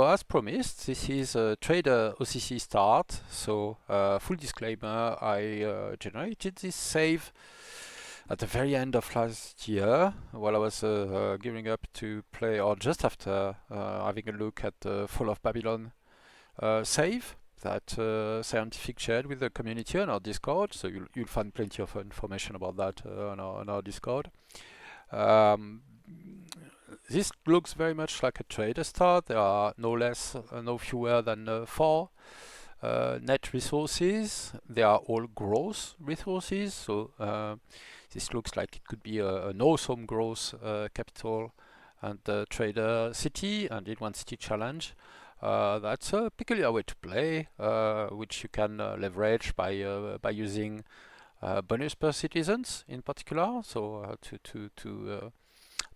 as promised, this is a Trader OCC start. So full disclaimer, I generated this save at the very end of last year while I was gearing up to play, or just after having a look at the Fall of Babylon save that Scientific shared with the community on our Discord. So you'll find plenty of information about that on our Discord. This looks very much like a trader start. There are no fewer than 4 net resources. They are all gross resources, so this looks like it could be an awesome gross capital and trader city, and in one city challenge. That's a peculiar way to play, which you can leverage by using bonus per citizens in particular. So to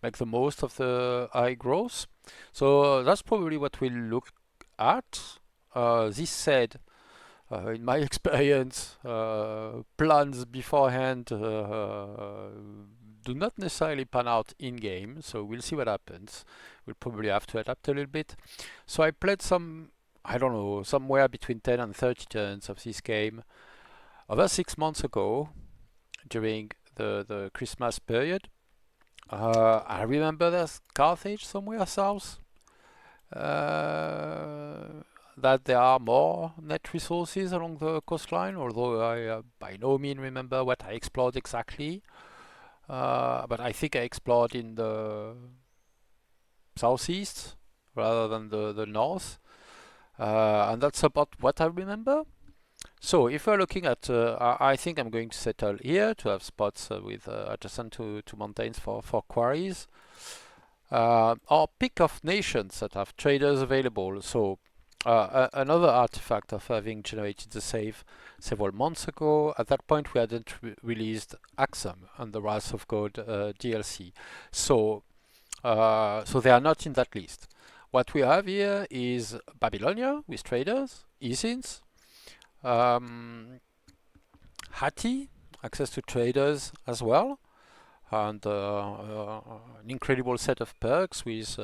make the most of the high growth. So that's probably what we'll look at. This said, in my experience, plans beforehand do not necessarily pan out in game, so we'll see what happens. We'll probably have to adapt a little bit. So I played I don't know, somewhere between 10 and 30 turns of this game over 6 months ago during the Christmas period. I remember there's Carthage somewhere south. That there are more net resources along the coastline, although I by no means remember what I explored exactly. But I think I explored in the southeast rather than the north. And that's about what I remember. So if we're looking at, I think I'm going to settle here to have spots with adjacent to mountains for quarries. Or pick of nations that have traders available. So another artifact of having generated the save several months ago. At that point, we hadn't released Axum and the Wrath of God DLC. So they are not in that list. What we have here is Babylonia with traders, Esins, Hatti, access to traders as well, and an incredible set of perks with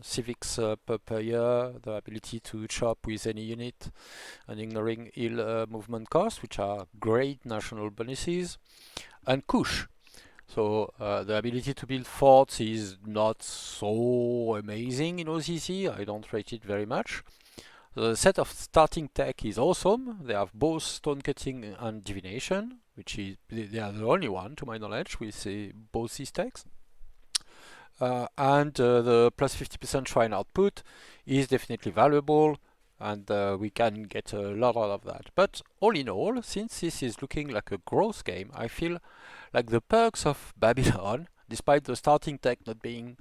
civics per year, the ability to chop with any unit, and ignoring ill movement costs, which are great national bonuses, and Kush. So the ability to build forts is not so amazing in OCC. I don't rate it very much. The set of starting tech is awesome. They have both stone cutting and divination, which is they are the only one, to my knowledge, with both these techs. And the plus 50% shrine output is definitely valuable, and we can get a lot out of that. But all in all, since this is looking like a growth game, I feel like the perks of Babylon, despite the starting tech not being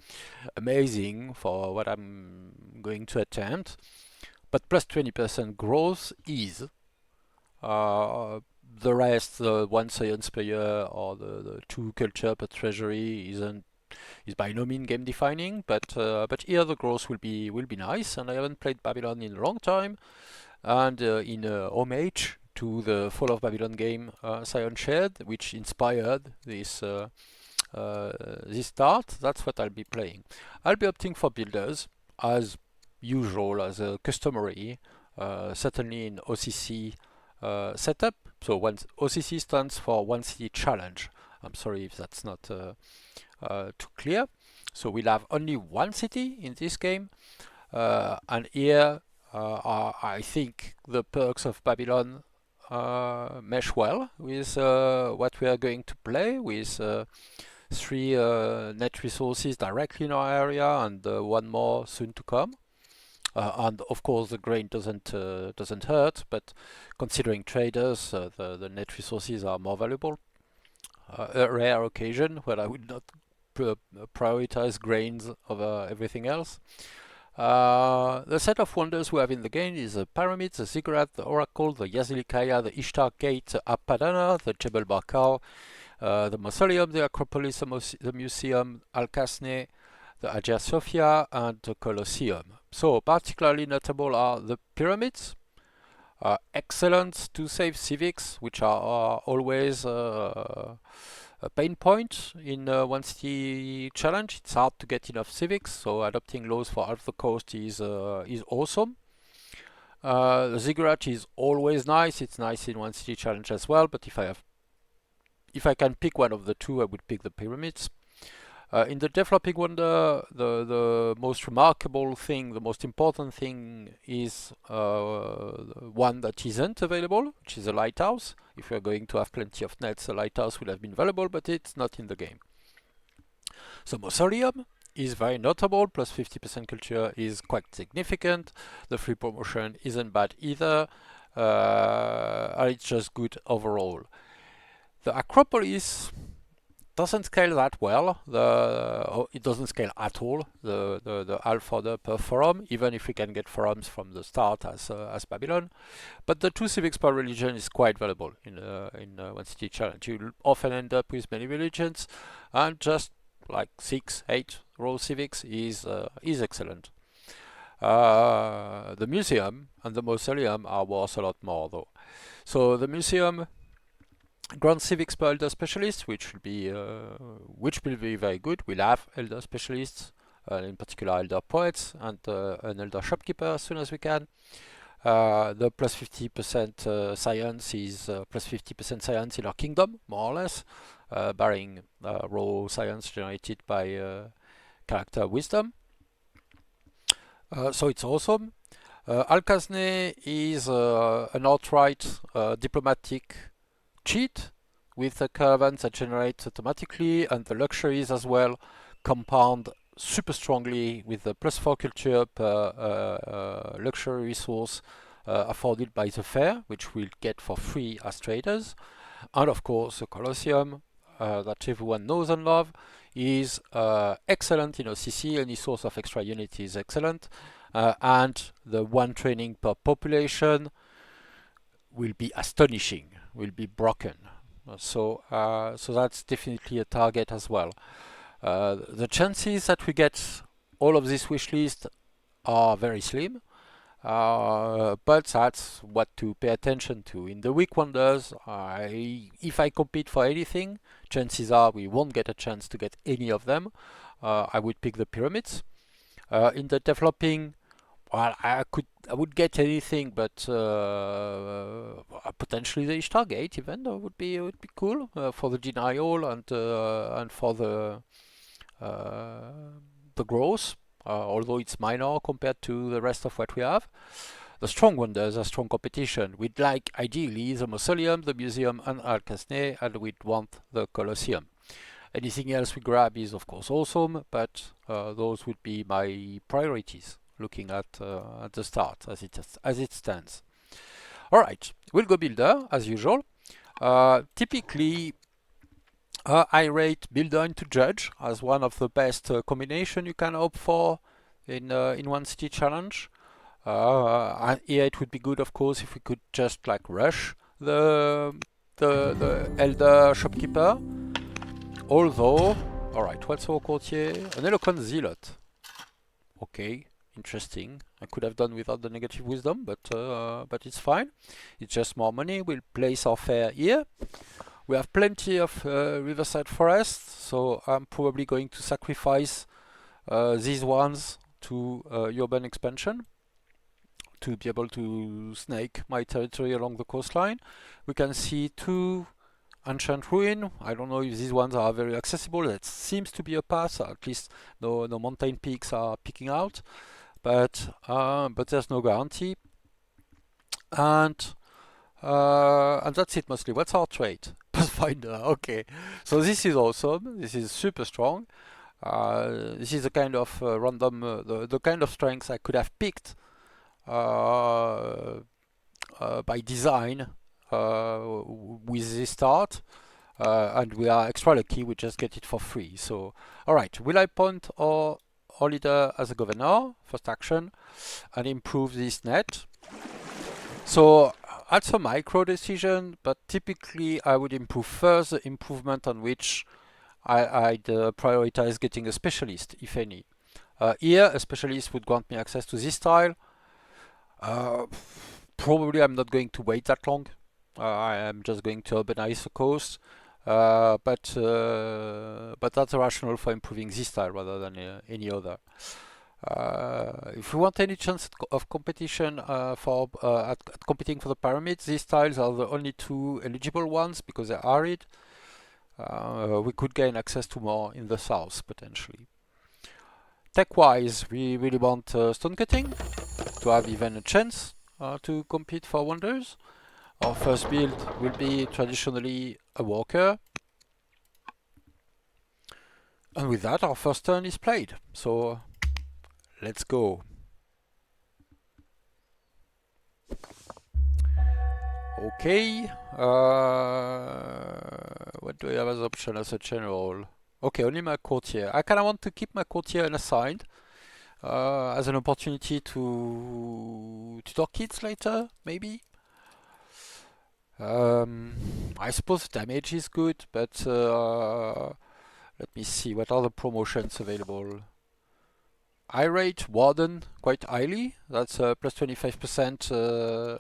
amazing for what I'm going to attempt, but plus 20% growth is. The rest, the 1 science per year or the 2 culture per treasury is by no means game defining, but here the growth will be nice. And I haven't played Babylon in a long time, and in homage to the Fall of Babylon game Scion shared, which inspired this this start, that's what I'll be playing. I'll be opting for builders as usual, as customary, certainly in OCC setup. So OCC stands for One City Challenge. I'm sorry if that's not too clear. So we'll have only one city in this game, and here I think the perks of Babylon mesh well with what we are going to play, with 3 net resources directly in our area and 1 more soon to come. And of course the grain doesn't hurt, but considering traders, the net resources are more valuable. A rare occasion where I would not prioritize grains over everything else. The set of wonders we have in the game is the Pyramid, the Ziggurat, the Oracle, the Yazilikaya, the Ishtar Gate, the Apadana, the Jebel Barkal, the Mausoleum, the Acropolis, the Museum, Al-Kasne, the Hagia Sophia, and the Colosseum. So particularly notable are the pyramids, excellent to save civics, which are always a pain point in one city challenge. It's hard to get enough civics, so adopting laws for half the coast is awesome. The ziggurat is always nice. It's nice in one city challenge as well. But if I can pick one of the two, I would pick the pyramids. In the developing wonder, the most remarkable thing, the most important thing is one that isn't available, which is a lighthouse. If we're going to have plenty of nets, a lighthouse would have been available, but it's not in the game. So mausoleum is very notable, plus 50% culture is quite significant. The free promotion isn't bad either, and it's just good overall. The Acropolis doesn't scale that well. It doesn't scale at all. The half order per forum, even if we can get forums from the start as Babylon. But the 2 civics per religion is quite valuable in one city challenge. You often end up with many religions, and just like 6, 8 raw civics is excellent. The museum and the mausoleum are worth a lot more though. So the museum, Grand Civics per Elder Specialist, which will be very good. We'll have Elder Specialists, in particular Elder Poets, and an Elder Shopkeeper as soon as we can. The plus 50% science is plus 50% science in our kingdom, more or less, barring raw science generated by character wisdom. So it's awesome. Alkazne is an outright diplomatic cheat with the caravans that generate automatically, and the luxuries as well compound super strongly with the plus 4 culture per luxury resource afforded by the fair, which we'll get for free as traders. And of course the Colosseum that everyone knows and love is excellent in OCC. Any source of extra unit is excellent, and the 1 training per population will be astonishing, will be broken. So that's definitely a target as well. The chances that we get all of this wish list are very slim, but that's what to pay attention to. In the weak wonders, if I compete for anything, chances are we won't get a chance to get any of them. I would pick the pyramids. In the developing, well, I would get anything, but potentially the Ishtar Gate event would be cool for the denial and for the growth. Although it's minor compared to the rest of what we have. The strong wonders are strong competition. We'd like ideally the Mausoleum, the Museum, and Alkazne, and we'd want the Colosseum. Anything else we grab is of course awesome, but those would be my priorities looking at the start as it stands. Alright, we'll go builder as usual. Typically I rate builder into judge as one of the best combination you can hope for in one city challenge. And here it would be good of course if we could just like rush the elder shopkeeper. Although, alright, what's our courtier? An eloquent zealot. Okay, interesting. I could have done without the negative wisdom, but it's fine. It's just more money. We'll place our fair here. We have plenty of riverside forest, so I'm probably going to sacrifice these ones to urban expansion to be able to snake my territory along the coastline. We can see 2 ancient ruin. I don't know if these ones are very accessible. That seems to be a pass. At least no mountain peaks are peeking out, but there's no guarantee. And that's it mostly. What's our trait? Pathfinder. Okay, so this is awesome. This is super strong. This is the kind of random, the kind of strengths I could have picked by design with this start, and we are extra lucky. We just get it for free. So, all right. Will I appoint our leader as a governor? First action, and improve this net. So that's a micro decision, but typically I would improve first the improvement on which I'd prioritize getting a specialist, if any. Here, a specialist would grant me access to this tile. Probably I'm not going to wait that long. I am just going to urbanize the coast. But that's a rationale for improving this tile rather than any other. If we want any chance of competition at competing for the pyramids, these tiles are the only two eligible ones because they're arid. We could gain access to more in the south potentially. Tech-wise, we really want stone cutting to have even a chance to compete for wonders. Our first build will be traditionally a walker. And with that, our first turn is played. So let's go. Okay. What do I have as option as a general? Okay, only my courtier. I kind of want to keep my courtier unassigned as an opportunity to tutor kids later, maybe. I suppose damage is good, but let me see what are the promotions available. I rate Warden quite highly. That's plus 25%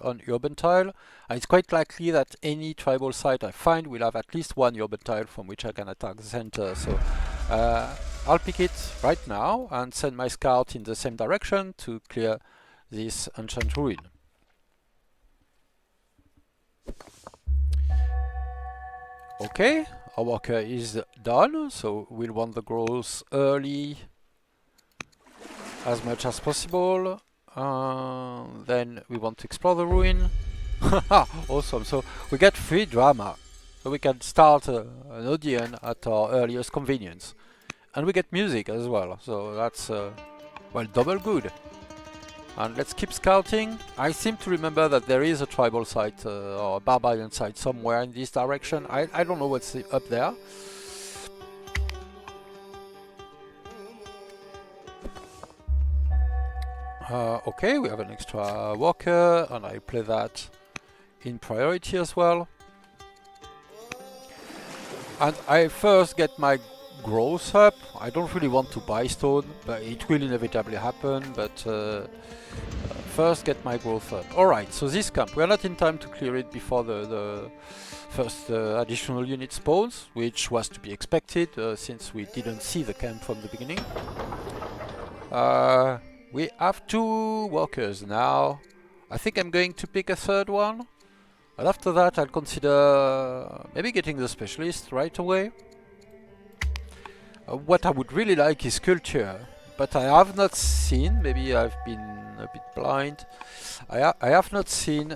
on urban tile. And it's quite likely that any tribal site I find will have at least one urban tile from which I can attack the center. So I'll pick it right now and send my scout in the same direction to clear this ancient ruin. Okay, our worker is done, so we'll want the growth early as much as possible. Then we want to explore the ruin. Awesome, so we get free drama. So we can start an audience at our earliest convenience. And we get music as well, so that's, well, double good. And let's keep scouting. I seem to remember that there is a tribal site or a barbarian site somewhere in this direction. I don't know what's up there. Okay, we have an extra walker, and I play that in priority as well. And I first get my growth up. I don't really want to buy stone, but it will inevitably happen, but first get my growth up. Alright, so this camp, we are not in time to clear it before the first additional unit spawns, which was to be expected since we didn't see the camp from the beginning. We have 2 workers now. I think I'm going to pick a third one. And after that I'll consider maybe getting the specialist right away. What I would really like is culture, but I have not seen, maybe I've been a bit blind, I have not seen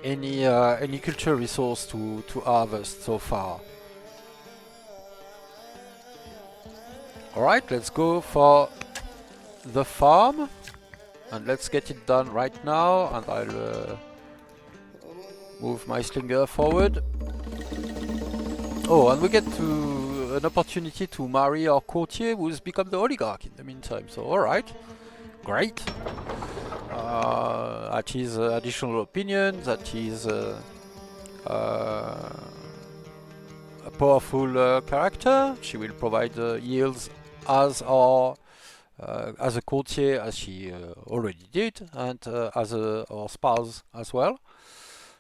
any culture resource to harvest so far. Alright, let's go for the farm and let's get it done right now, and I'll move my slinger forward. Oh, and we get to an opportunity to marry our courtier who's become the oligarch in the meantime, so alright, great. At his additional opinion, that is a powerful character. She will provide yields as our as a courtier, as she already did, and as our spouse as well.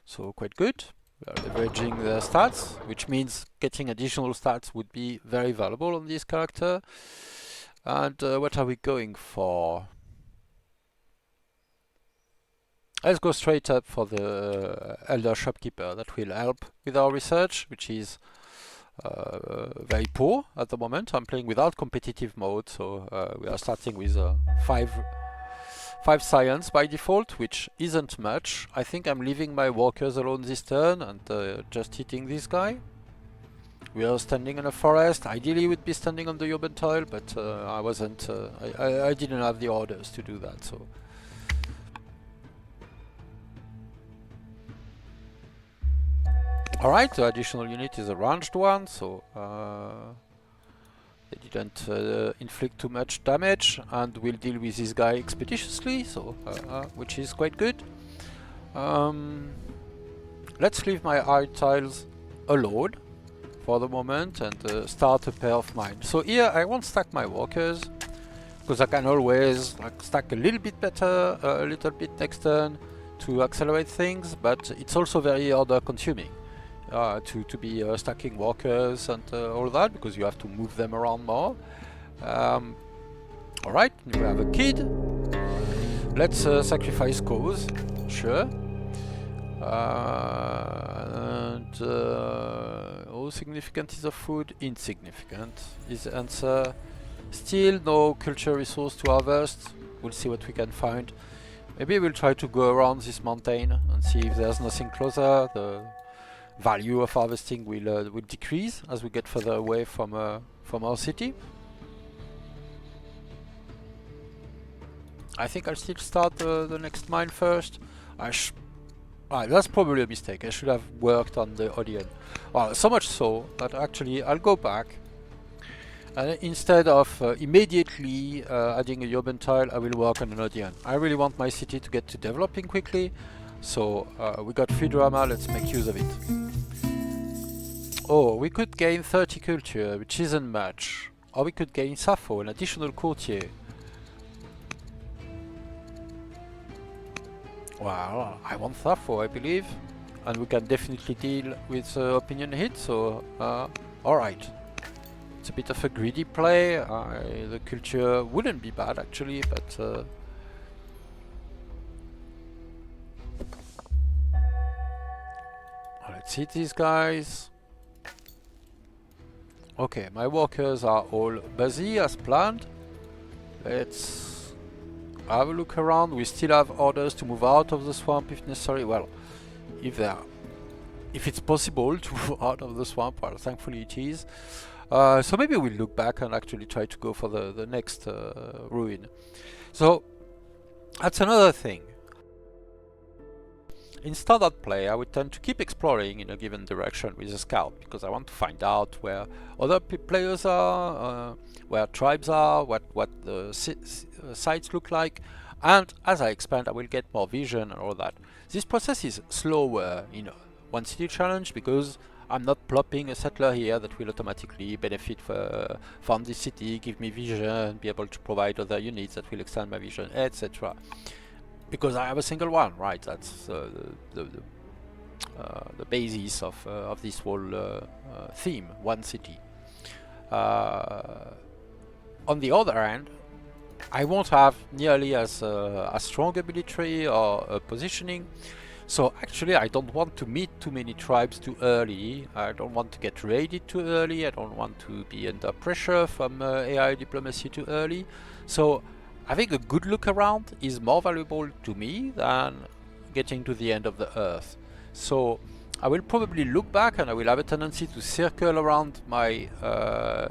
So quite good. We are leveraging the stats, which means getting additional stats would be very valuable on this character. And what are we going for? Let's go straight up for the Elder Shopkeeper. That will help with our research, which is very poor at the moment. I'm playing without competitive mode, so we are starting with 5 science by default, which isn't much. I think I'm leaving my walkers alone this turn and just hitting this guy. We are standing in a forest. Ideally we'd be standing on the urban tile, but I wasn't. I didn't have the orders to do that, so. Alright, the additional unit is a ranged one, so they didn't inflict too much damage, and we'll deal with this guy expeditiously, so which is quite good. Let's leave my iron tiles alone for the moment and start a pair of mine. So here I won't stack my walkers, because I can always stack a little bit better, a little bit next turn, to accelerate things, but it's also very order consuming to be stacking workers and all that, because you have to move them around more. Alright, we have a kid. Let's sacrifice cows, sure. How significant is the food? Insignificant is the answer. Still no culture resource to harvest. We'll see what we can find. Maybe we'll try to go around this mountain and see if there's nothing closer. The value of harvesting will decrease as we get further away from our city. I think I'll still start the next mine first. That's probably a mistake. I should have worked on the Odeon. Well, so much so that actually I'll go back. And instead of immediately adding a urban tile, I will work on an Odeon. I really want my city to get to developing quickly. So we got free drama, let's make use of it. Oh, we could gain 30 culture, which isn't much. Or we could gain Sappho, an additional courtier. Well, I want Sappho, I believe. And we can definitely deal with opinion hit, so alright. It's a bit of a greedy play. The culture wouldn't be bad actually, but let's hit these guys. Okay, my workers are all busy as planned. Let's have a look around. We still have orders to move out of the swamp if necessary. Well, if it's possible to move out of the swamp, well, thankfully it is. So maybe we'll look back and actually try to go for the next ruin. So that's another thing. In standard play, I would tend to keep exploring in a given direction with a scout, because I want to find out where other players are, where tribes are, what the sites look like, and as I expand I will get more vision and all that. This process is slower in one city challenge because I'm not plopping a settler here that will automatically benefit from this city, give me vision, be able to provide other units that will extend my vision, etc. Because I have a single one, right? That's the basis of this whole theme, one city. On the other hand, I won't have nearly as strong ability tree or positioning. So actually I don't want to meet too many tribes too early. I don't want to get raided too early. I don't want to be under pressure from AI diplomacy too early. So having a good look around is more valuable to me than getting to the end of the earth. So I will probably look back and I will have a tendency to circle around my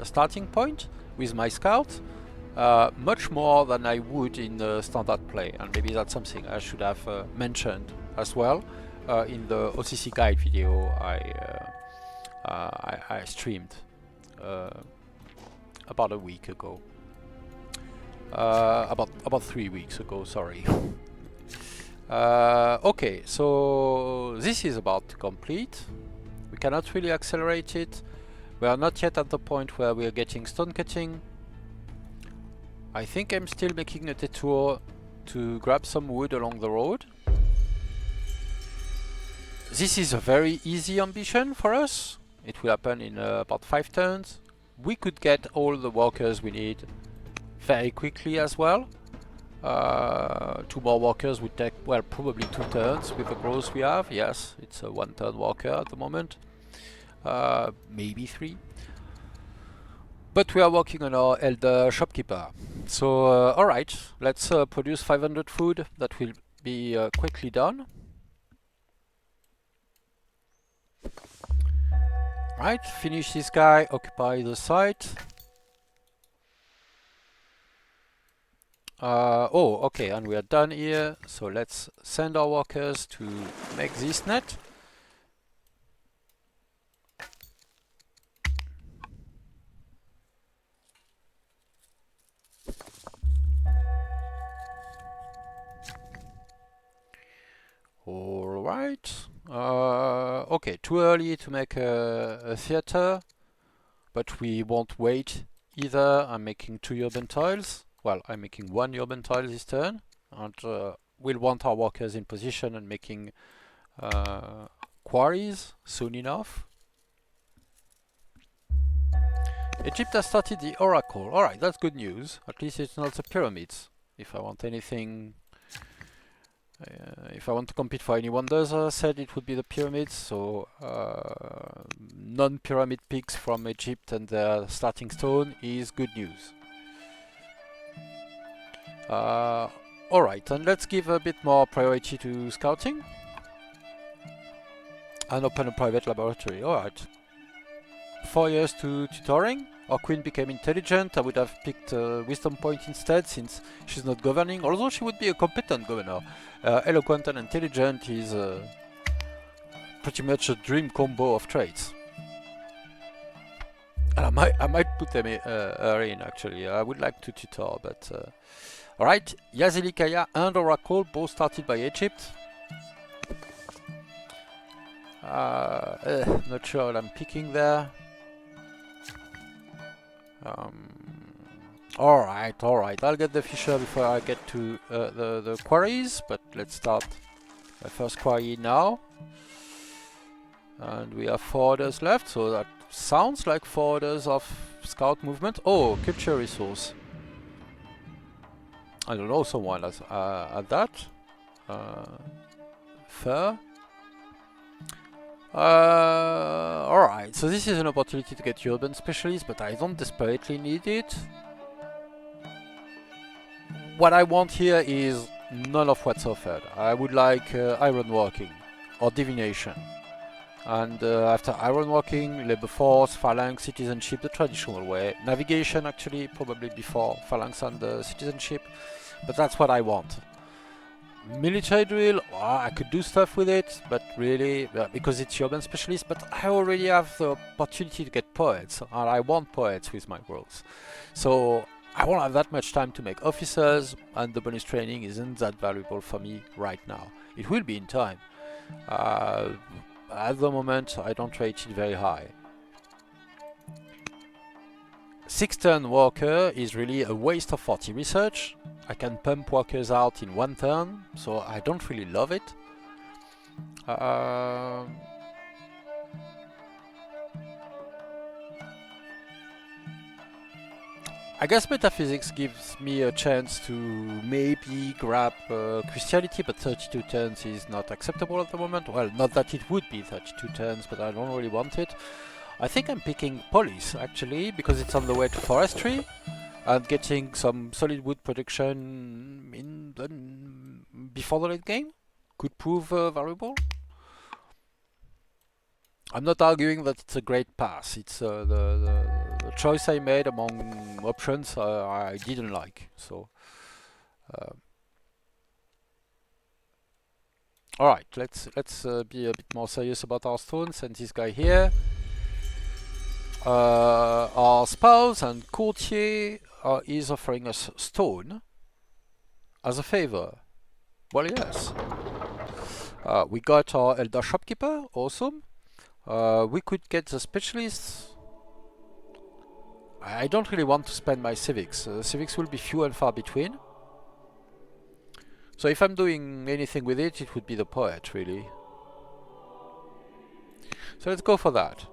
starting point with my scout much more than I would in the standard play. And maybe that's something I should have mentioned as well in the OCC guide video I streamed about a week ago. About 3 weeks ago, sorry. Okay, so this is about to complete. We cannot really accelerate it. We are not yet at the point where we are getting stone cutting. I think I'm still making a detour to grab some wood along the road. This is a very easy ambition for us. It will happen in about 5 turns. We could get all the workers we need very quickly as well. 2 more workers would take, well, probably 2 turns with the growth we have. Yes, it's a 1 turn worker at the moment. Maybe 3. But we are working on our elder shopkeeper. So, alright, let's produce 500 food. That will be quickly done. Right, finish this guy, occupy the site. Oh, okay, and we are done here. So let's send our workers to make this net. Alright. Okay, too early to make a theater, but we won't wait either. I'm making 2 urban tiles. Well, I'm making 1 urban tile this turn, and we'll want our workers in position and making quarries soon enough. Egypt has started the oracle. Alright, that's good news. At least it's not the pyramids. If I want anything, if I want to compete for any wonders, I said it would be the pyramids. So non-pyramid peaks from Egypt and their starting stone is good news. Alright, and let's give a bit more priority to scouting and open a private laboratory. Alright. 4 years to tutoring. Our queen became intelligent. I would have picked wisdom point instead, since she's not governing, although she would be a competent governor. Eloquent and intelligent is pretty much a dream combo of traits. And I might put them her in, actually. I would like to tutor, but alright. Yazilikaya and Oracle both started by Egypt. Not sure what I'm picking there. Alright, I'll get the fisher before I get to the quarries, but let's start the first quarry now. And we have 4 orders left, so that sounds like 4 orders of scout movement. Oh, culture resource. I don't know someone has at that. Fur. Alright, so this is an opportunity to get urban specialist, but I don't desperately need it. What I want here is none of what's offered. I would like ironworking or divination. And after ironworking, labor force, phalanx, citizenship, the traditional way. Navigation, actually, probably before phalanx and citizenship. But that's what I want. Military drill, I could do stuff with it, but really, because it's urban specialist, but I already have the opportunity to get poets, and I want poets with my growth. So I won't have that much time to make officers, and the bonus training isn't that valuable for me right now. It will be in time. At the moment, I don't rate it very high. 6-turn worker is really a waste of 40 research. I can pump workers out in 1 turn, so I don't really love it. I guess metaphysics gives me a chance to maybe grab Christianity, but 32 turns is not acceptable at the moment. Well, not that it would be 32 turns, but I don't really want it. I think I'm picking police, actually, because it's on the way to forestry, and getting some solid wood production before the late game could prove valuable. I'm not arguing that it's a great pass. It's the choice I made among options I didn't like. So, all right, let's be a bit more serious about our stones. And this guy here, our spouse and courtier is offering us stone as a favor. Well, yes. We got our elder shopkeeper. Awesome. We could get the specialists. I don't really want to spend my civics. Civics will be few and far between. So if I'm doing anything with it, it would be the poet, really. So let's go for that.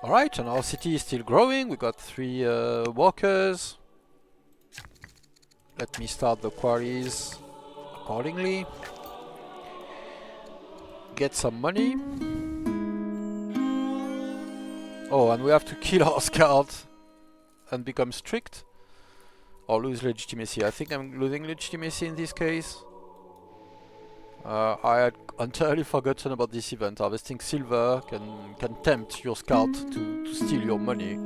Alright, and our city is still growing. We got 3 workers. Let me start the quarries accordingly. Get some money. Oh, and we have to kill our scout and become strict. Or lose legitimacy. I think I'm losing legitimacy in this case. I had entirely forgotten about this event. Harvesting silver can tempt your scout to steal your money.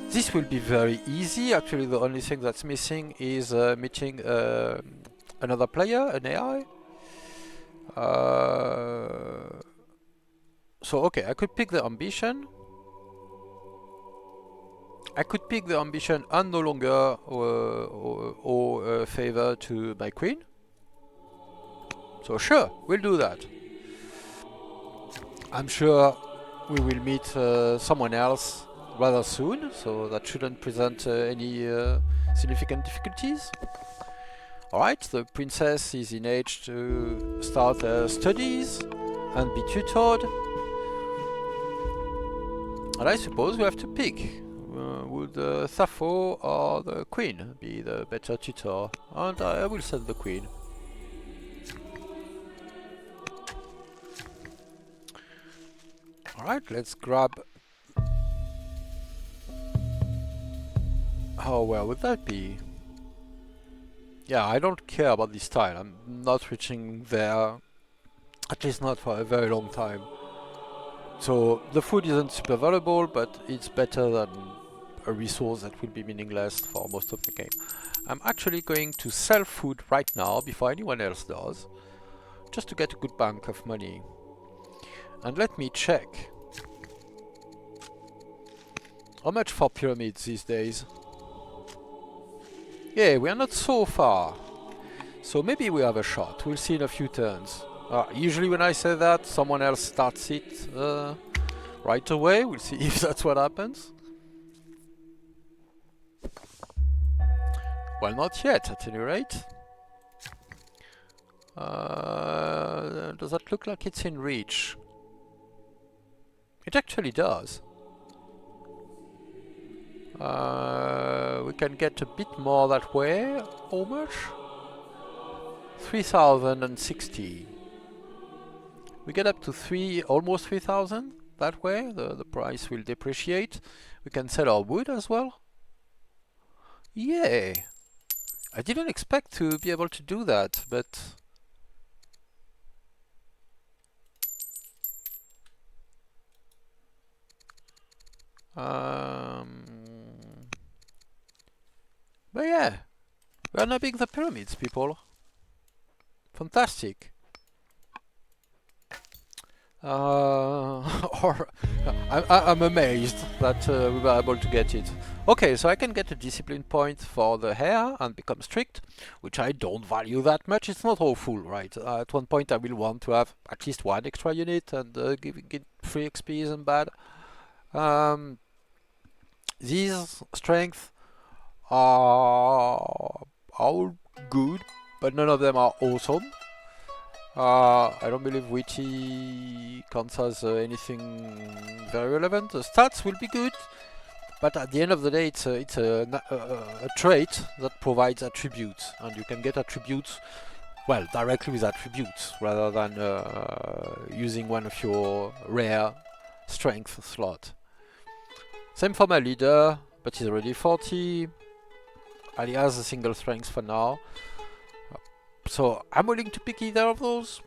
This will be very easy. Actually, the only thing that's missing is meeting another player, an AI. So, okay, I could pick the ambition. I could pick the ambition and no longer owe favor to my queen. So sure, we'll do that. I'm sure we will meet someone else rather soon, so that shouldn't present any significant difficulties. Alright, the princess is in age to start her studies and be tutored. And I suppose we have to pick. Would Sappho or the queen be the better tutor? And I will send the queen. Alright, let's grab... How well would that be? Yeah, I don't care about this tile. I'm not reaching there, at least not for a very long time. So the food isn't super valuable, but it's better than a resource that will be meaningless for most of the game. I'm actually going to sell food right now before anyone else does, just to get a good bank of money. And let me check. How much for pyramids these days? Yeah, we are not so far. So maybe we have a shot. We'll see in a few turns. Usually when I say that, someone else starts it right away. We'll see if that's what happens. Well, not yet, at any rate. Does that look like it's in reach? It actually does. We can get a bit more that way. How much? 3,060. We get up to almost 3,000 that way. The price will depreciate. We can sell our wood as well. Yeah. I didn't expect to be able to do that, but... But yeah, we are nabbing the pyramids, people. Fantastic. I'm amazed that we were able to get it. Okay, so I can get a discipline point for the hair and become strict, which I don't value that much. It's not awful, right? At one point I will want to have at least one extra unit, and giving it free XP isn't bad. These strength are all good, but none of them are awesome. I don't believe witty counts as anything very relevant. The stats will be good, but at the end of the day, it's a trait that provides attributes, and you can get attributes, well, directly with attributes, rather than using one of your rare strength slot. Same for my leader, but he's already 40, and he has a single strength for now. So I'm willing to pick either of those.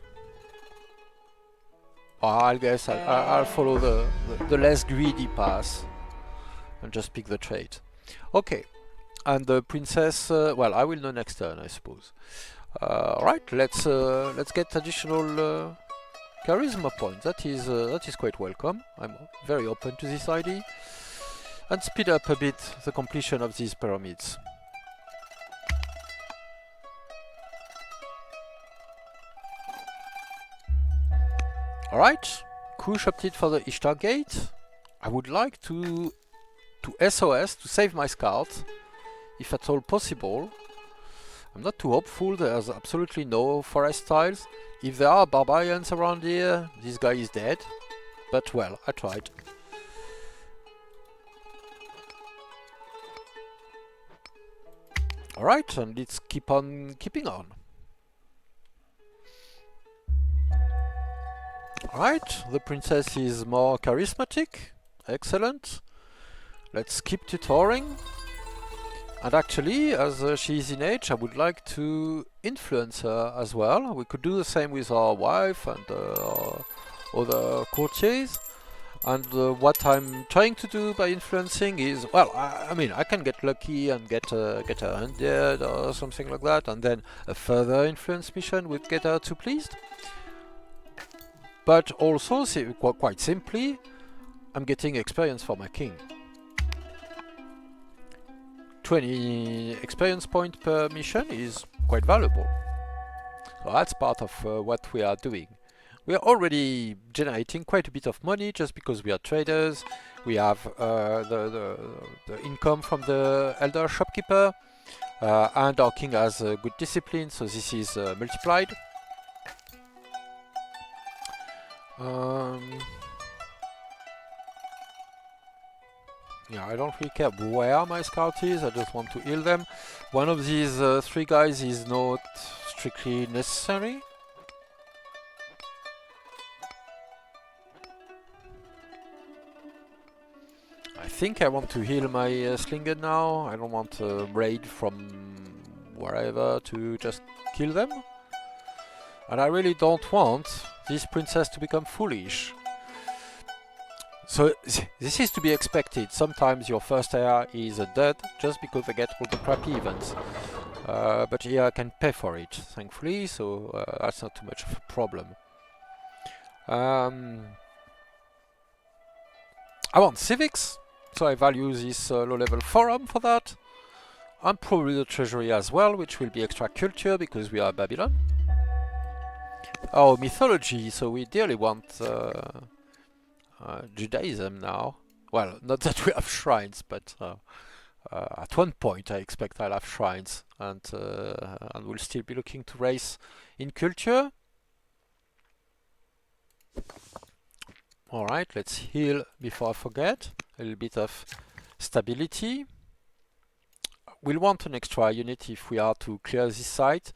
I guess I'll follow the less greedy path and just pick the trait. Okay, and the princess. Well, I will know next turn, I suppose. Right, let's get additional charisma points. That is quite welcome. I'm very open to this idea, and speed up a bit the completion of these pyramids. Alright, Kush opted for the Ishtar Gate. I would like to SOS to save my scout, if at all possible. I'm not too hopeful. There's absolutely no forest tiles. If there are barbarians around here, this guy is dead. But well, I tried. Alright, and let's keep on keeping on. Alright, the princess is more charismatic. Excellent. Let's keep tutoring. And actually, as she is in age, I would like to influence her as well. We could do the same with our wife and other courtiers. And what I'm trying to do by influencing is, well, I mean, I can get lucky and get her 100 or something like that, and then a further influence mission would get her too pleased. But also, quite simply, I'm getting experience for my king. 20 experience point per mission is quite valuable. So that's part of what we are doing. We are already generating quite a bit of money just because we are traders. We have the income from the elder shopkeeper, and our king has good discipline, so this is multiplied. Yeah, I don't really care where my scout is, I just want to heal them. One of these three guys is not strictly necessary. I think I want to heal my slinger now. I don't want a raid from wherever to just kill them. And I really don't want this princess to become foolish. So this is to be expected. Sometimes your first heir is a dud just because they get all the crappy events. But here I can pay for it, thankfully, so that's not too much of a problem. I want civics, so I value this low-level forum for that. And probably the treasury as well, which will be extra culture because we are Babylon. Oh, mythology, so we dearly want Judaism now. Well, not that we have shrines, but at one point I expect I'll have shrines, and we'll still be looking to race in culture. Alright, let's heal before I forget. A little bit of stability. We'll want an extra unit if we are to clear this site.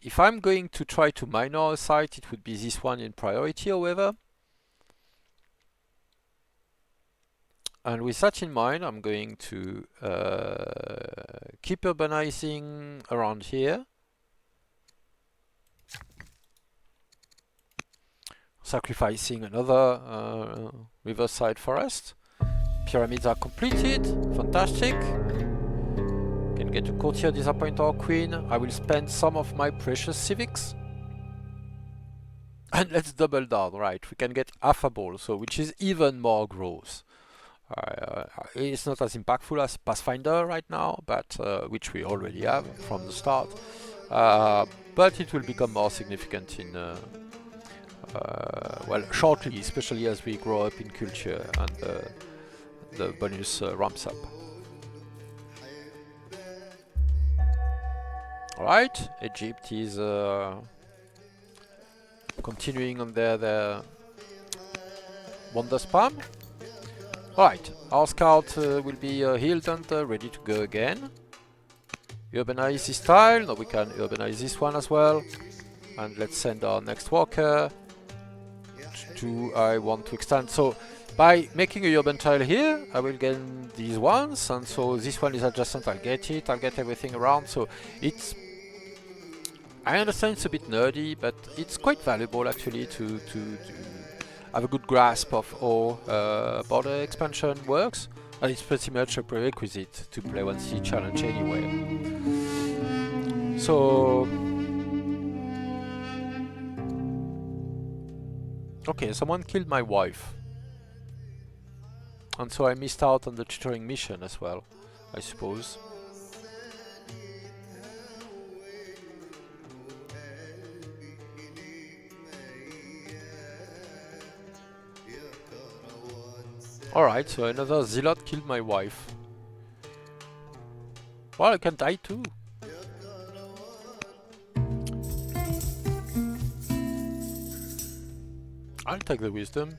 If I'm going to try to minor a site, it would be this one in priority, however. And with that in mind, I'm going to keep urbanizing around here. Sacrificing another riverside forest. Pyramids are completed. Fantastic. Can get a courtier, disappoint our queen. I will spend some of my precious civics. And let's double down, right? We can get affable, so which is even more growth. It's not as impactful as Pathfinder right now, but which we already have from the start. But it will become more significant in well, shortly, especially as we grow up in culture and the bonus ramps up. Alright, Egypt is continuing on their wonder spam. Alright, our scout will be healed and ready to go again. Urbanize this tile, now we can urbanize this one as well. And let's send our next walker to, I want to extend, so by making a urban tile here, I will get these ones, and so this one is adjacent, I'll get it, I'll get everything around, so it's, I understand it's a bit nerdy, but it's quite valuable actually to have a good grasp of how border expansion works, and it's pretty much a prerequisite to play 1C challenge anyway. So okay, someone killed my wife. And so I missed out on the tutoring mission as well, I suppose. Alright, so another zealot killed my wife. Well, I can die too. I'll take the wisdom.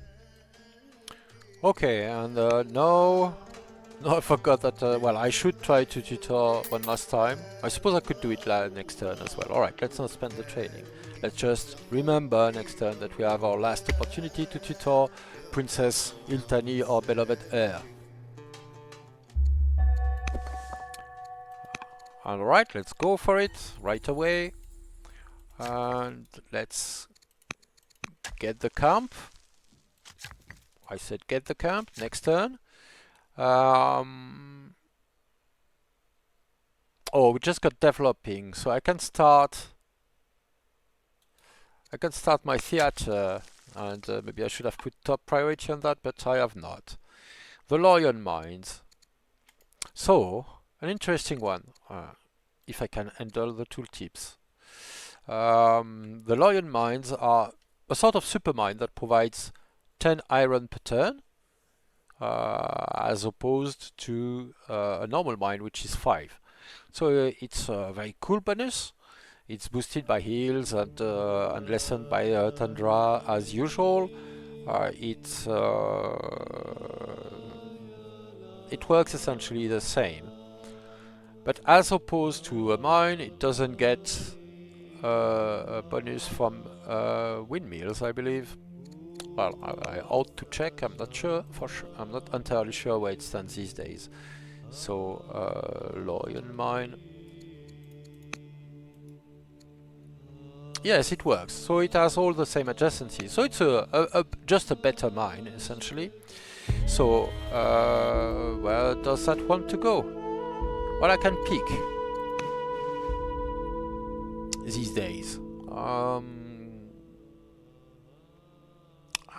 Okay, and no, I forgot that, well, I should try to tutor one last time. I suppose I could do it next turn as well. Alright, let's not spend the training. Let's just remember next turn that we have our last opportunity to tutor Princess Iltani, our beloved heir. Alright, let's go for it right away. And let's get the camp. I said get the camp, next turn. Oh, we just got developing, so I can start my theater, and maybe I should have put top priority on that, but I have not. The Lion Mines. So, an interesting one, if I can handle the tooltips. The Lion Mines are a sort of supermine that provides 10 iron per turn, as opposed to a normal mine which is 5. So it's a very cool bonus. It's boosted by heals and lessened by Tundra as usual. It works essentially the same. But as opposed to a mine, it doesn't get a bonus from windmills, I believe. Well, I ought to check. I'm not sure. I'm not entirely sure where it stands these days. So, Lion Mine. Yes, it works. So it has all the same adjacencies. So it's just a better mine, essentially. So, where does that want to go? Well, I can pick these days.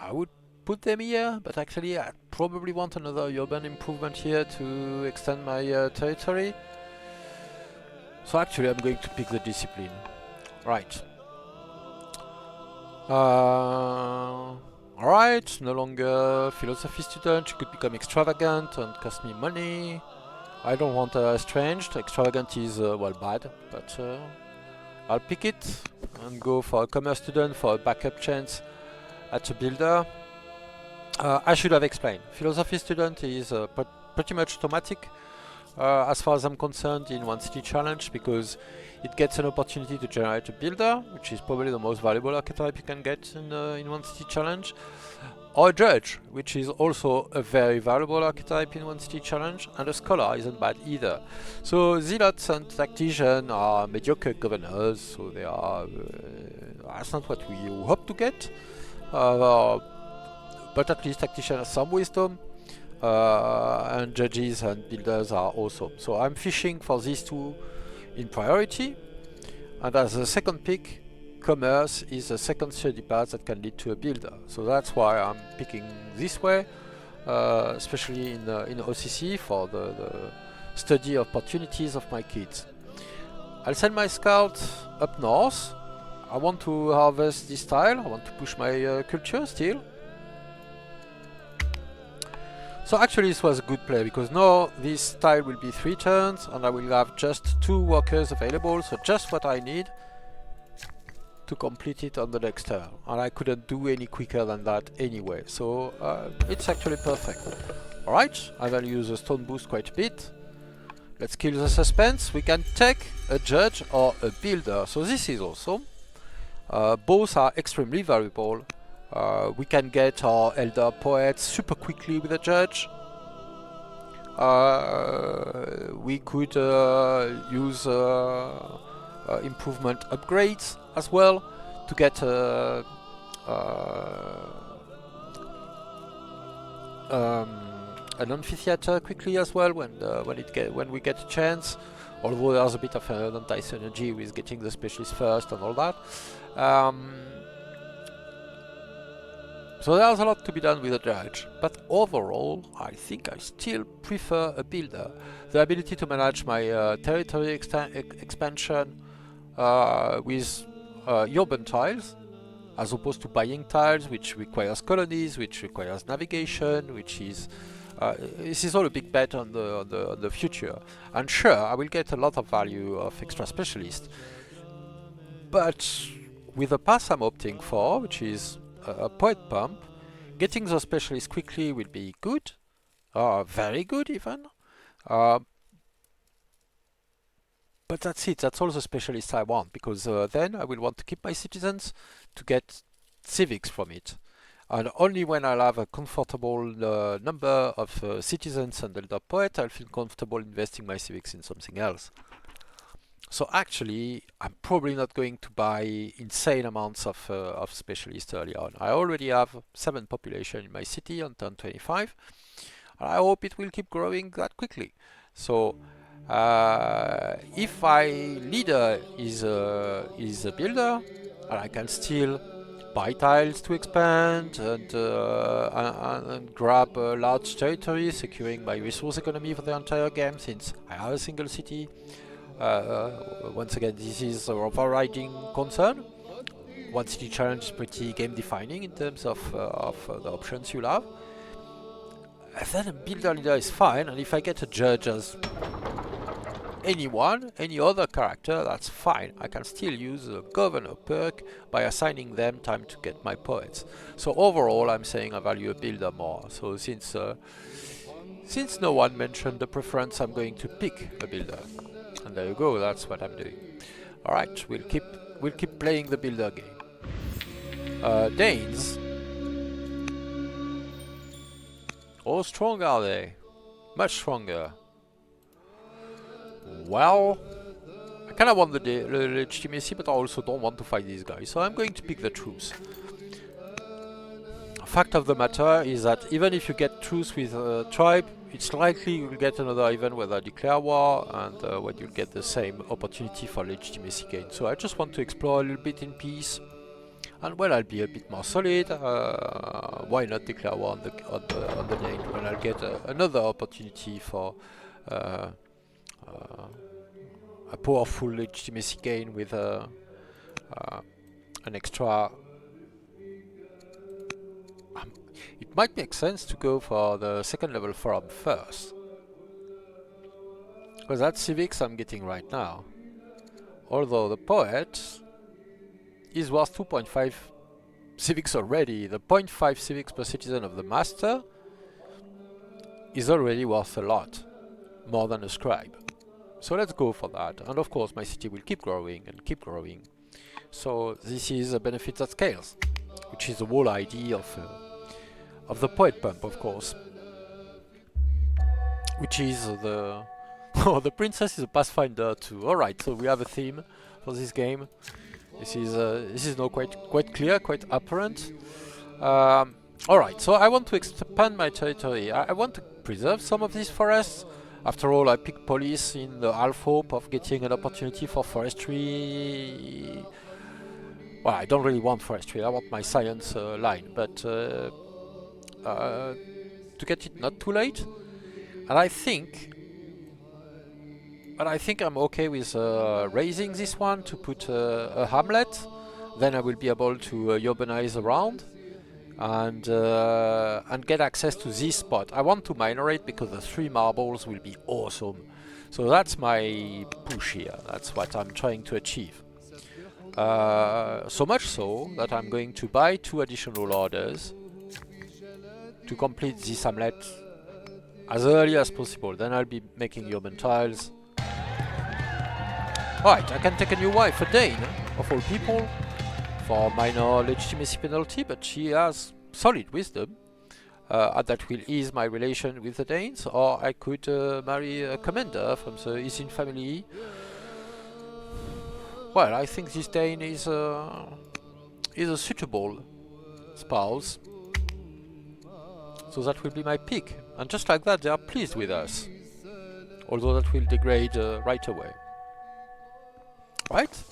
I would put them here, but actually I probably want another urban improvement here to extend my territory. So actually I'm going to pick the discipline. Right. Alright, no longer philosophy student. She could become extravagant and cost me money. I don't want estranged. Extravagant is, well, bad, but I'll pick it and go for a commerce student for a backup chance at a builder. I should have explained. Philosophy student is pretty much automatic as far as I'm concerned in one city challenge, because it gets an opportunity to generate a builder, which is probably the most valuable archetype you can get in one city challenge, or a judge, which is also a very valuable archetype in one city challenge, and a scholar isn't bad either. So zealots and tacticians are mediocre governors, so they are that's not what we hope to get, but at least tactician has some wisdom, and judges and builders are awesome. So I'm fishing for these two in priority, and as a second pick, commerce is a second study path that can lead to a builder. So that's why I'm picking this way, especially in OCC for the study opportunities of my kids. I'll send my scout up north. I want to harvest this tile. I want to push my culture still. So actually this was a good play, because now this tile will be 3 turns and I will have just 2 workers available, so just what I need to complete it on the next turn. And I couldn't do any quicker than that anyway, so it's actually perfect. Alright, I will use a stone boost quite a bit. Let's kill the suspense. We can take a judge or a builder, so this is awesome. Both are extremely valuable. We can get our elder poets super quickly with a judge. We could use improvement upgrades as well to get an amphitheater quickly as well when we get a chance. Although there's a bit of an anti-synergy with getting the specialist first and all that. So there's a lot to be done with a judge, but overall I think I still prefer a builder. The ability to manage my territory expansion with urban tiles, as opposed to buying tiles, which requires colonies, which requires navigation, which is this is all a big bet on the future. And sure, I will get a lot of value of extra specialists, but with the path I'm opting for, which is a poet pump, getting those specialists quickly will be good, very good even. But that's it, that's all the specialists I want, because then I will want to keep my citizens to get civics from it. And only when I'll have a comfortable number of citizens and elder poet, I'll feel comfortable investing my civics in something else. So actually, I'm probably not going to buy insane amounts of specialists early on. I already have 7 population in my city on turn 25, and I hope it will keep growing that quickly. So if my leader is a builder, and I can still buy tiles to expand and grab a large territory, securing my resource economy for the entire game, since I have a single city. Once again, this is an overriding concern. one city challenge is pretty game defining in terms of the options you'll have. And then a builder leader is fine, and if I get a judge as anyone, any other character, that's fine. I can still use the governor perk by assigning them time to get my poets. So overall, I'm saying I value a builder more. So since no one mentioned the preference, I'm going to pick a builder. And there you go, that's what I'm doing. Alright, we'll keep playing the builder game. Danes. How strong are they? Much stronger. Well, I kind of want the legitimacy, but I also don't want to fight these guys, so I'm going to pick the truce. Fact of the matter is that even if you get truce with a tribe, it's likely you'll get another event where they declare war, and when you'll get the same opportunity for legitimacy gain. So I just want to explore a little bit in peace, and when I'll be a bit more solid, why not declare war on the Dane when I'll get another opportunity for a powerful legitimacy gain with an extra. It might make sense to go for the second level forum first, because that's civics I'm getting right now. Although the poet is worth 2.5 civics already, the 0.5 civics per citizen of the master is already worth a lot, more than a scribe. So let's go for that, and of course my city will keep growing and keep growing. So this is a benefit that scales, which is the whole idea of the poet pump, of course, which is the oh, the princess is a pathfinder too. All right, so we have a theme for this game. This is now quite clear, quite apparent. All right, so I want to expand my territory. I want to preserve some of these forests. After all, I picked police in the half hope of getting an opportunity for forestry. Well, I don't really want forestry. I want my science line, but to get it not too late. And I think I'm okay with raising this one to put a hamlet. Then I will be able to urbanize around and get access to this spot. I want to minorate because the 3 marbles will be awesome. So that's my push here. That's what I'm trying to achieve. So much so that I'm going to buy 2 additional orders to complete this hamlet as early as possible. Then I'll be making urban tiles. Alright, I can take a new wife, a Dane, of all people, for minor legitimacy penalty, but she has solid wisdom, and that will ease my relation with the Danes. Or I could marry a commander from the Isin family. Well, I think this Dane is a suitable spouse, so that will be my pick. And just like that, they are pleased with us, although that will degrade right away. Right?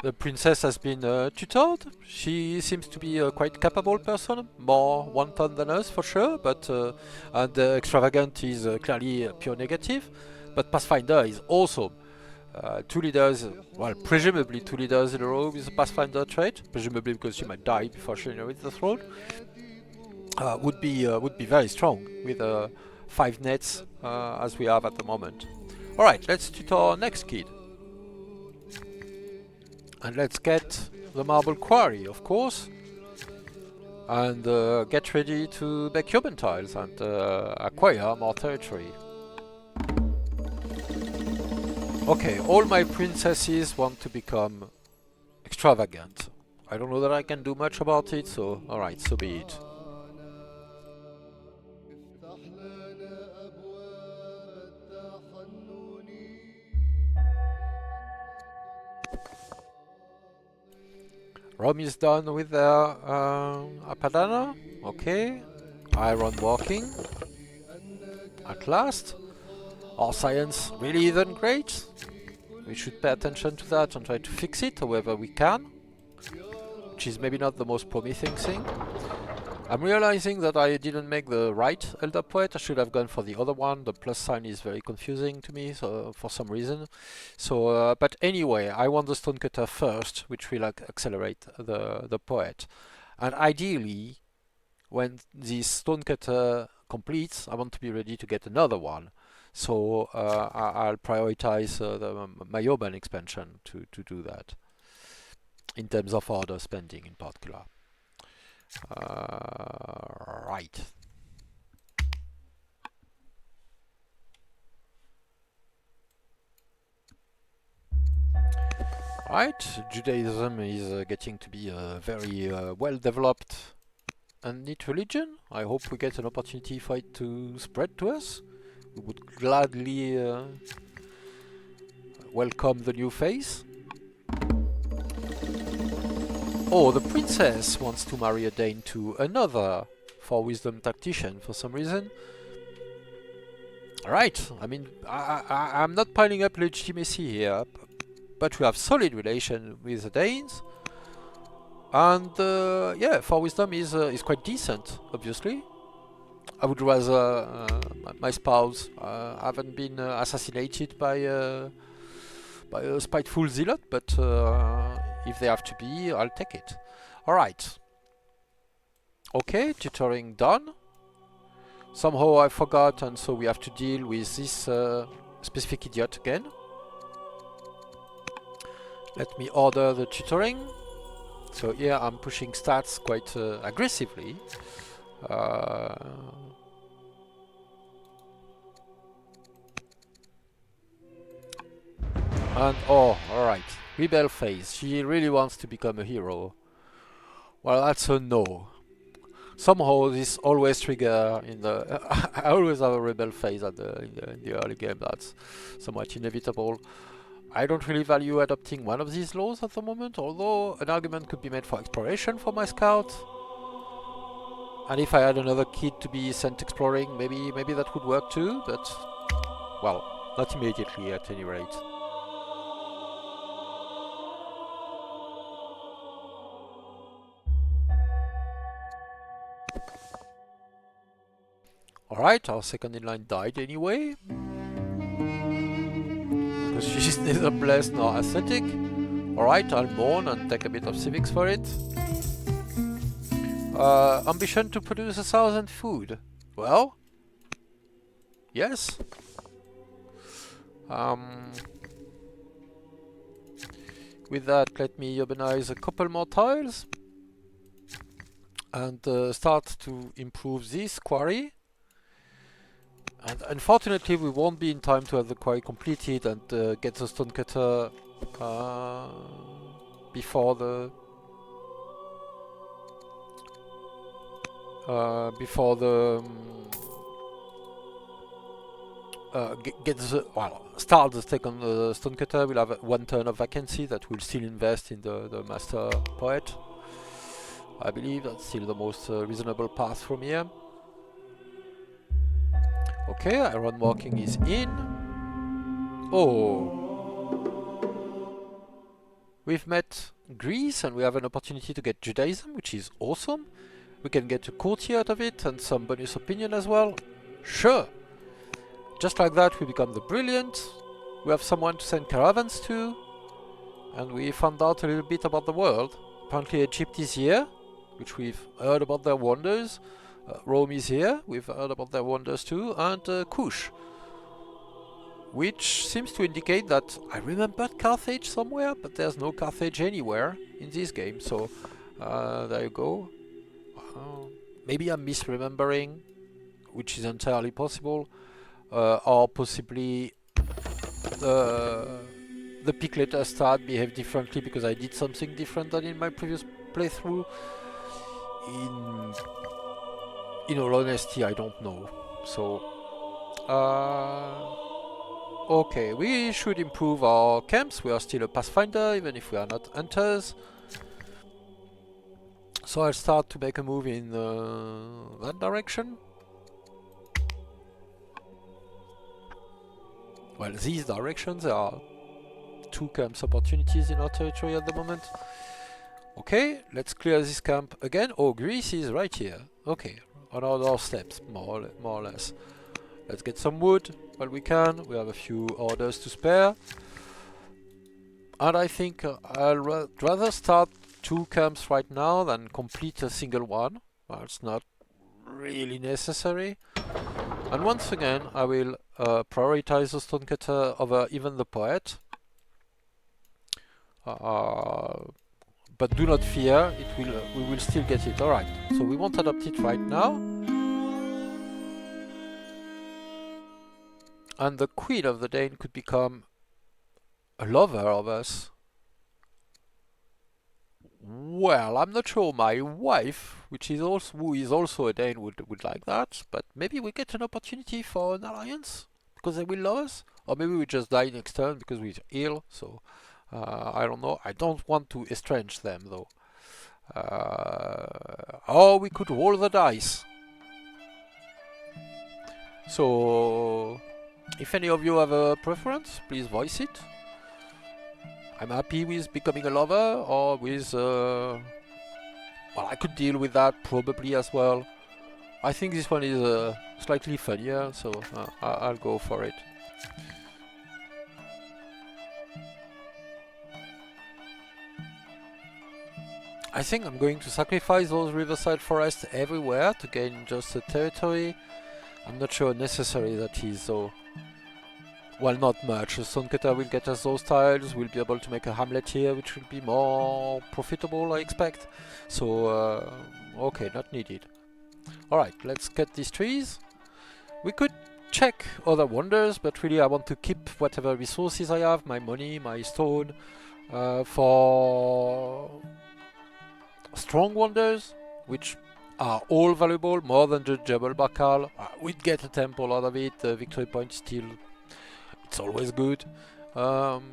The princess has been tutored. She seems to be a quite capable person, more wanton than us for sure, but and extravagant is clearly pure negative. But Pathfinder is awesome. 2 leaders, well, presumably 2 leaders in a row with a Pathfinder trait, presumably because she might die before she inherits the throne, would be very strong with 5 nets as we have at the moment. All right, let's tutor our next kid. And let's get the marble quarry, of course, and get ready to make urban tiles and acquire more territory. Okay, all my princesses want to become extravagant. I don't know that I can do much about it, so alright, so be it. Rome is done with their Apadana. Okay. Iron working. At last. Our science really isn't great. We should pay attention to that and try to fix it however we can. Which is maybe not the most promising thing. I'm realizing that I didn't make the right Elder Poet. I should have gone for the other one. The plus sign is very confusing to me, so for some reason. So, but anyway, I want the Stonecutter first, which will accelerate the Poet. And ideally, when this Stonecutter completes, I want to be ready to get another one. So I'll prioritize my urban expansion to do that, in terms of order spending in particular. Right. Right, Judaism is getting to be a very well-developed and neat religion. I hope we get an opportunity for it to spread to us. We would gladly welcome the new face. Oh, the princess wants to marry a Dane to another 4-wisdom tactician for some reason. Alright, I mean, I'm not piling up legitimacy here, but we have solid relation with the Danes. And yeah, 4-wisdom is quite decent, obviously. I would rather my spouse haven't been assassinated by a spiteful zealot, but if they have to be, I'll take it. Alright. Okay, tutoring done. Somehow I forgot, and so we have to deal with this specific idiot again. Let me order the tutoring. So yeah, I'm pushing stats quite aggressively. And oh, alright. Rebel phase. She really wants to become a hero. Well, that's a no. Somehow this always trigger in the... I always have a rebel phase in the early game. That's somewhat inevitable. I don't really value adopting one of these laws at the moment, although an argument could be made for exploration for my scout. And if I had another kid to be sent exploring, maybe that would work too, but well, not immediately at any rate. Alright, our second in line died anyway. Because she's neither blessed nor ascetic. Alright, I'll mourn and take a bit of civics for it. Ambition to produce 1,000 food. Well, yes. With that, let me urbanize a couple more tiles and start to improve this quarry. And unfortunately, we won't be in time to have the quarry completed and get the stonecutter before the start the second stonecutter. We'll have 1 turn of vacancy that will still invest in the master poet. I believe that's still the most reasonable path from here. Okay, iron walking is in. Oh, we've met Greece and we have an opportunity to get Judaism, which is awesome. We can get a courtier out of it and some bonus opinion as well. Sure. Just like that, we become the brilliant. We have someone to send caravans to. And we found out a little bit about the world. Apparently Egypt is here, which we've heard about their wonders. Rome is here, we've heard about their wonders too. And Kush, which seems to indicate that I remembered Carthage somewhere, but there's no Carthage anywhere in this game. So there you go. Maybe I'm misremembering, which is entirely possible. Or possibly the pick letter start behaved differently because I did something different than in my previous playthrough. In all honesty, I don't know. So, okay, we should improve our camps. We are still a pathfinder, even if we are not hunters. So I'll start to make a move in that direction. Well, these directions, there are 2 camps opportunities in our territory at the moment. Okay, let's clear this camp again. Oh, Greece is right here. Okay, on our doorsteps, more or less. Let's get some wood while we can. We have a few orders to spare. And I think I'll rather start 2 camps right now than complete a single one. Well, it's not really necessary. And once again, I will prioritize the stonecutter over even the poet. But do not fear, we will still get it. Alright, so we won't adopt it right now. And the Queen of the Dane could become a lover of us. Well, I'm not sure my wife, who is also a Dane, would like that, but maybe we get an opportunity for an alliance because they will love us, or maybe we just die next turn because we're ill. So I don't know. I don't want to estrange them though. Or we could roll the dice. So if any of you have a preference, please voice it. I'm happy with becoming a lover, or with... well, I could deal with that probably as well. I think this one is slightly funnier, so I'll go for it. I think I'm going to sacrifice those riverside forests everywhere to gain just a territory. I'm not sure necessary that is, so... Well, not much. A stonecutter will get us those tiles. We'll be able to make a hamlet here, which will be more profitable, I expect. So, okay, not needed. Alright, let's get these trees. We could check other wonders, but really I want to keep whatever resources I have, my money, my stone, for strong wonders, which are all valuable, more than the Jebel Bakal. We'd get a temple out of it, the victory point still... It's always good, and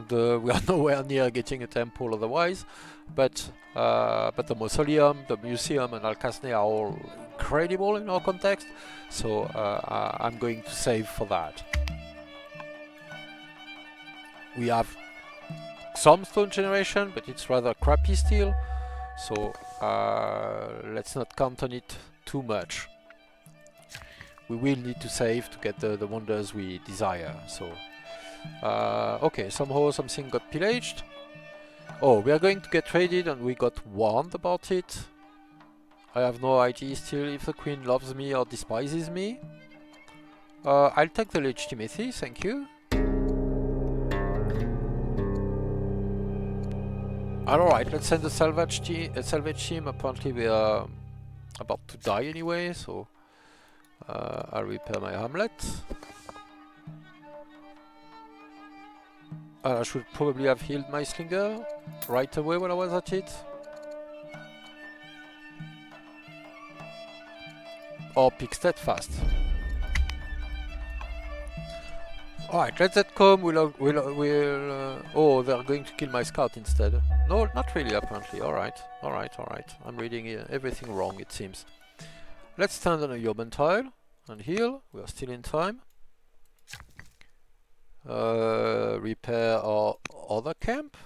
we are nowhere near getting a temple otherwise. But the mausoleum, the museum, and Alcasne are all incredible in our context. So I'm going to save for that. We have some stone generation, but it's rather crappy still. So let's not count on it too much. We will need to save to get the wonders we desire. So, okay, somehow something got pillaged. Oh, we are going to get traded and we got warned about it. I have no idea still if the queen loves me or despises me. I'll take the legitimacy, thank you. Alright, let's send a salvage team. Apparently we are about to die anyway, so... I'll repair my hamlet. I should probably have healed my slinger right away when I was at it. Or pick steadfast. Alright, let that come. Oh, they're going to kill my scout instead. No, not really apparently. Alright. I'm reading everything wrong, it seems. Let's stand on a yeoman tile and heal. We are still in time. Repair our other camp.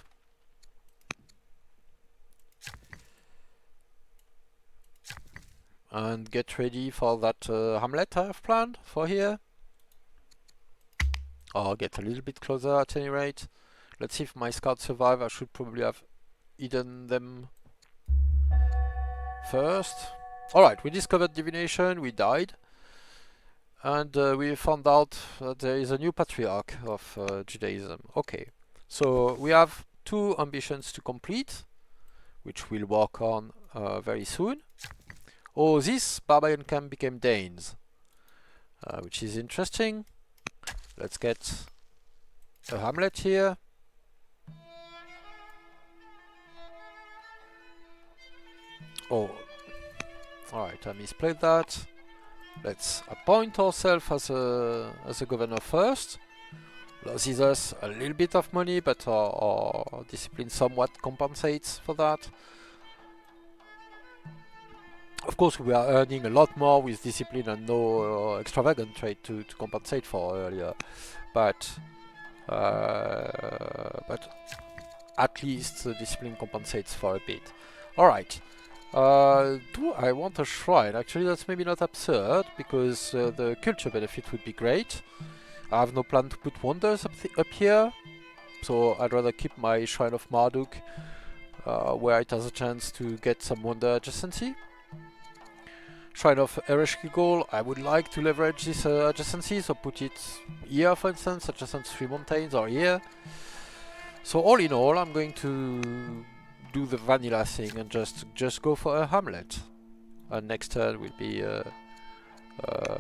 And get ready for that hamlet I have planned for here. Or get a little bit closer at any rate. Let's see if my scouts survive. I should probably have eaten them first. Alright, we discovered divination, we died. And we found out that there is a new patriarch of Judaism. Okay, so we have 2 ambitions to complete, which we'll work on very soon. Oh, this barbarian camp became Danes, which is interesting. Let's get a hamlet here. Oh, alright, I misplayed that. Let's appoint ourselves as a governor first. Loses us a little bit of money, but our discipline somewhat compensates for that. Of course, we are earning a lot more with discipline and no extravagant trade to compensate for earlier. But at least the discipline compensates for a bit. Alright. Do I want a shrine? Actually, that's maybe not absurd, because the culture benefit would be great. I have no plan to put wonders up here, so I'd rather keep my Shrine of Marduk, where it has a chance to get some wonder adjacency. Shrine of Ereshkigal, I would like to leverage this adjacency, so put it here, for instance, adjacent 3 mountains, or here. So all in all, I'm going to do the vanilla thing and just go for a hamlet. And next turn we'll be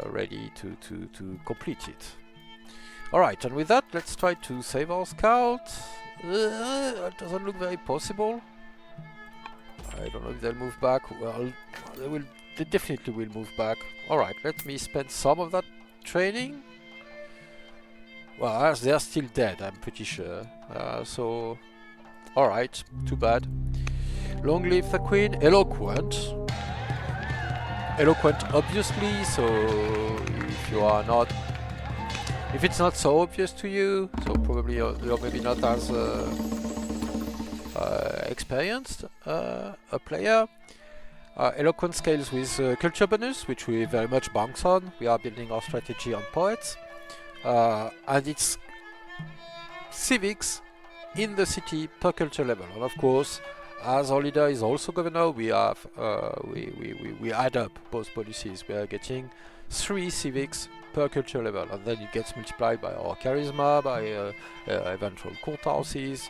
ready to complete it. Alright, and with that, let's try to save our scout. It doesn't look very possible. I don't know if they'll move back. Well, they definitely will move back. Alright, let me spend some of that training. Well, they're still dead, I'm pretty sure. So, alright, too bad. Long live the Queen. Eloquent. Eloquent, obviously, so if you are not... If it's not so obvious to you, so probably you're maybe not as experienced a player. Eloquent scales with culture bonus, which we very much banks on. We are building our strategy on poets. And it's civics in the city per culture level. And of course, as our leader is also governor, we have we add up both policies. We are getting 3 civics per culture level, and then it gets multiplied by our charisma, by eventual courthouses,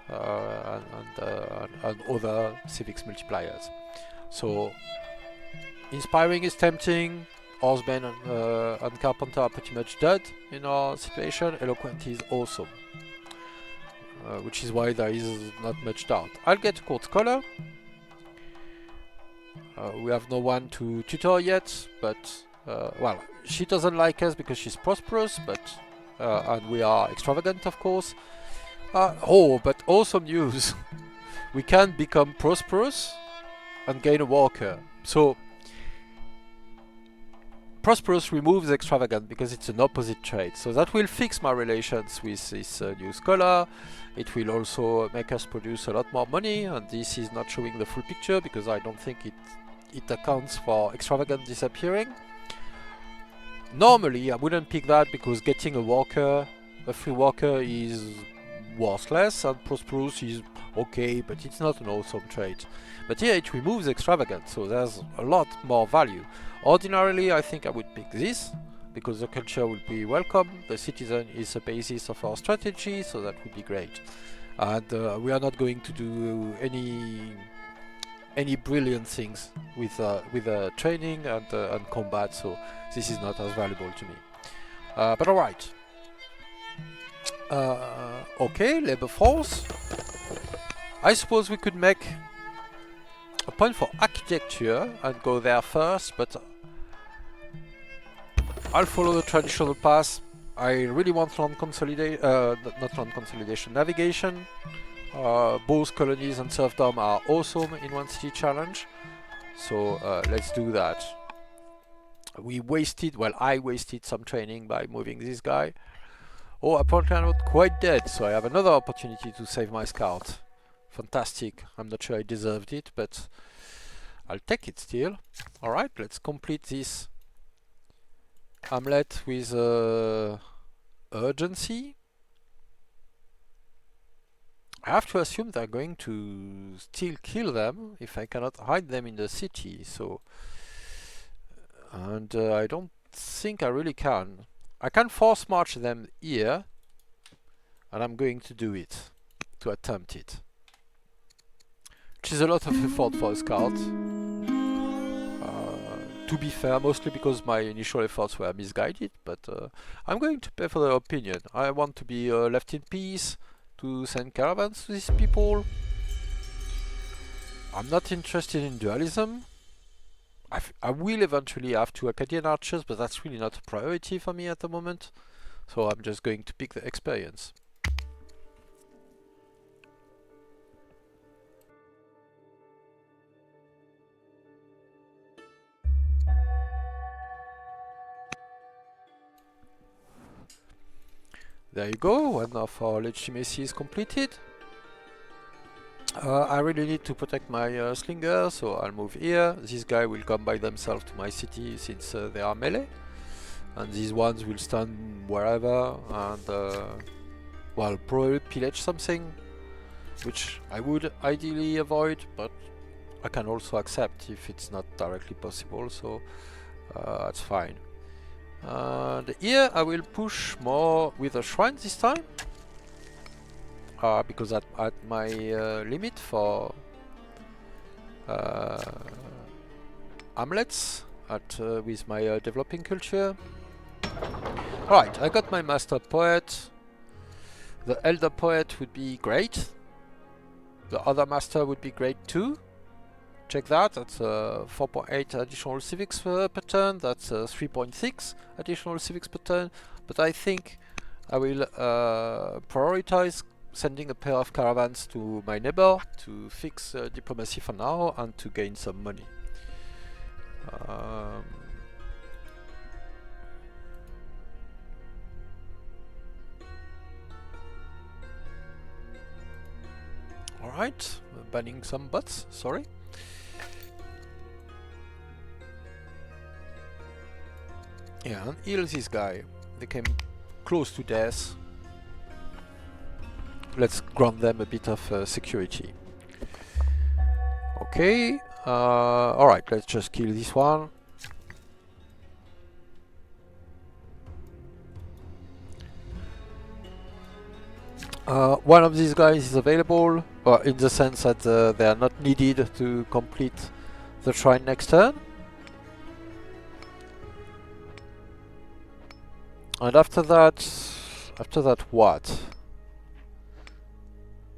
and other civics multipliers. So, inspiring is tempting. Horseman and Carpenter are pretty much dead in our situation. Eloquent is awesome, which is why there is not much doubt. I'll get a court scholar. We have no one to tutor yet, but well, she doesn't like us because she's prosperous, but and we are extravagant, of course. Oh, but awesome news! We can become prosperous and gain a worker. So prosperous removes extravagant because it's an opposite trait. So that will fix my relations with this new scholar. It will also make us produce a lot more money, and this is not showing the full picture because I don't think it accounts for extravagant disappearing. Normally I wouldn't pick that because getting a worker, a free worker, is worthless, and prosperous is okay, but it's not an awesome trait. But here it removes extravagant, so there's a lot more value. Ordinarily I think I would pick this, because the culture will be welcome, the citizen is the basis of our strategy, so that would be great. And we are not going to do any brilliant things with training and combat, so this is not as valuable to me. But alright. Okay, labor force. I suppose we could make a point for architecture and go there first, but I'll follow the traditional path. I really want land consolidation, not land consolidation, navigation. Both colonies and serfdom are awesome in one city challenge, so let's do that. I wasted some training by moving this guy. Oh, apparently I'm not quite dead, so I have another opportunity to save my scout. Fantastic. I'm not sure I deserved it, but I'll take it still. Alright, let's complete this hamlet with urgency. I have to assume they're going to still kill them if I cannot hide them in the city, so... And I don't think I really can. I can force march them here, and I'm going to do it, to attempt it. Which is a lot of effort for a scout. To be fair, mostly because my initial efforts were misguided, but I'm going to pay for their opinion. I want to be left in peace, to send caravans to these people. I'm not interested in dualism. I will eventually have 2 Akkadian archers, but that's really not a priority for me at the moment. So I'm just going to pick the experience. There you go, one of our legitimacy is completed. I really need to protect my slinger, so I'll move here. This guy will come by themselves to my city since they are melee, and these ones will stand wherever and well, probably pillage something, which I would ideally avoid, but I can also accept if it's not directly possible, so that's fine. And here I will push more with a shrine this time, because at my limit for hamlets with my developing culture. Alright, I got my master poet. The elder poet would be great. The other master would be great too. Check that, that's 4.8 additional civics per turn, that's 3.6 additional civics per turn, but I think I will prioritize sending a pair of caravans to my neighbor to fix diplomacy for now and to gain some money. Alright, banning some bots, sorry. Yeah, and heal this guy. They came close to death. Let's grant them a bit of security. Okay, alright, let's just kill this one. One of these guys is available, in the sense that they are not needed to complete the shrine next turn. And after that what?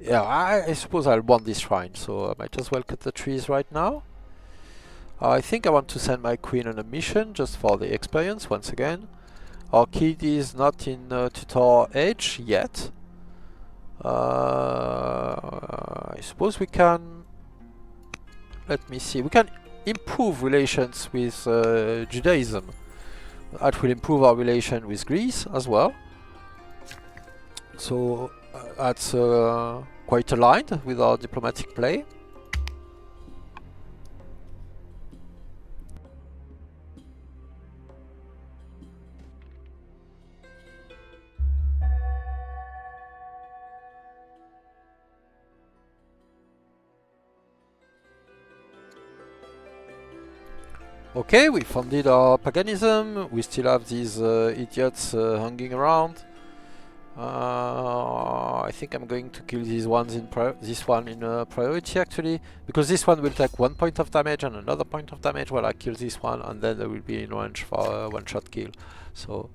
Yeah, I suppose I'll want this shrine, so I might as well cut the trees right now. I think I want to send my queen on a mission, just for the experience, once again. Our kid is not in tutor age yet. I suppose we can... Let me see, we can improve relations with Judaism. That will improve our relation with Greece as well. So that's quite aligned with our diplomatic play. Okay, we funded our paganism. We still have these idiots hanging around. I think I'm going to kill these ones in this one in priority actually, because this one will take 1 point of damage and another point of damage while I kill this one, and then they will be in range for a one-shot kill. So,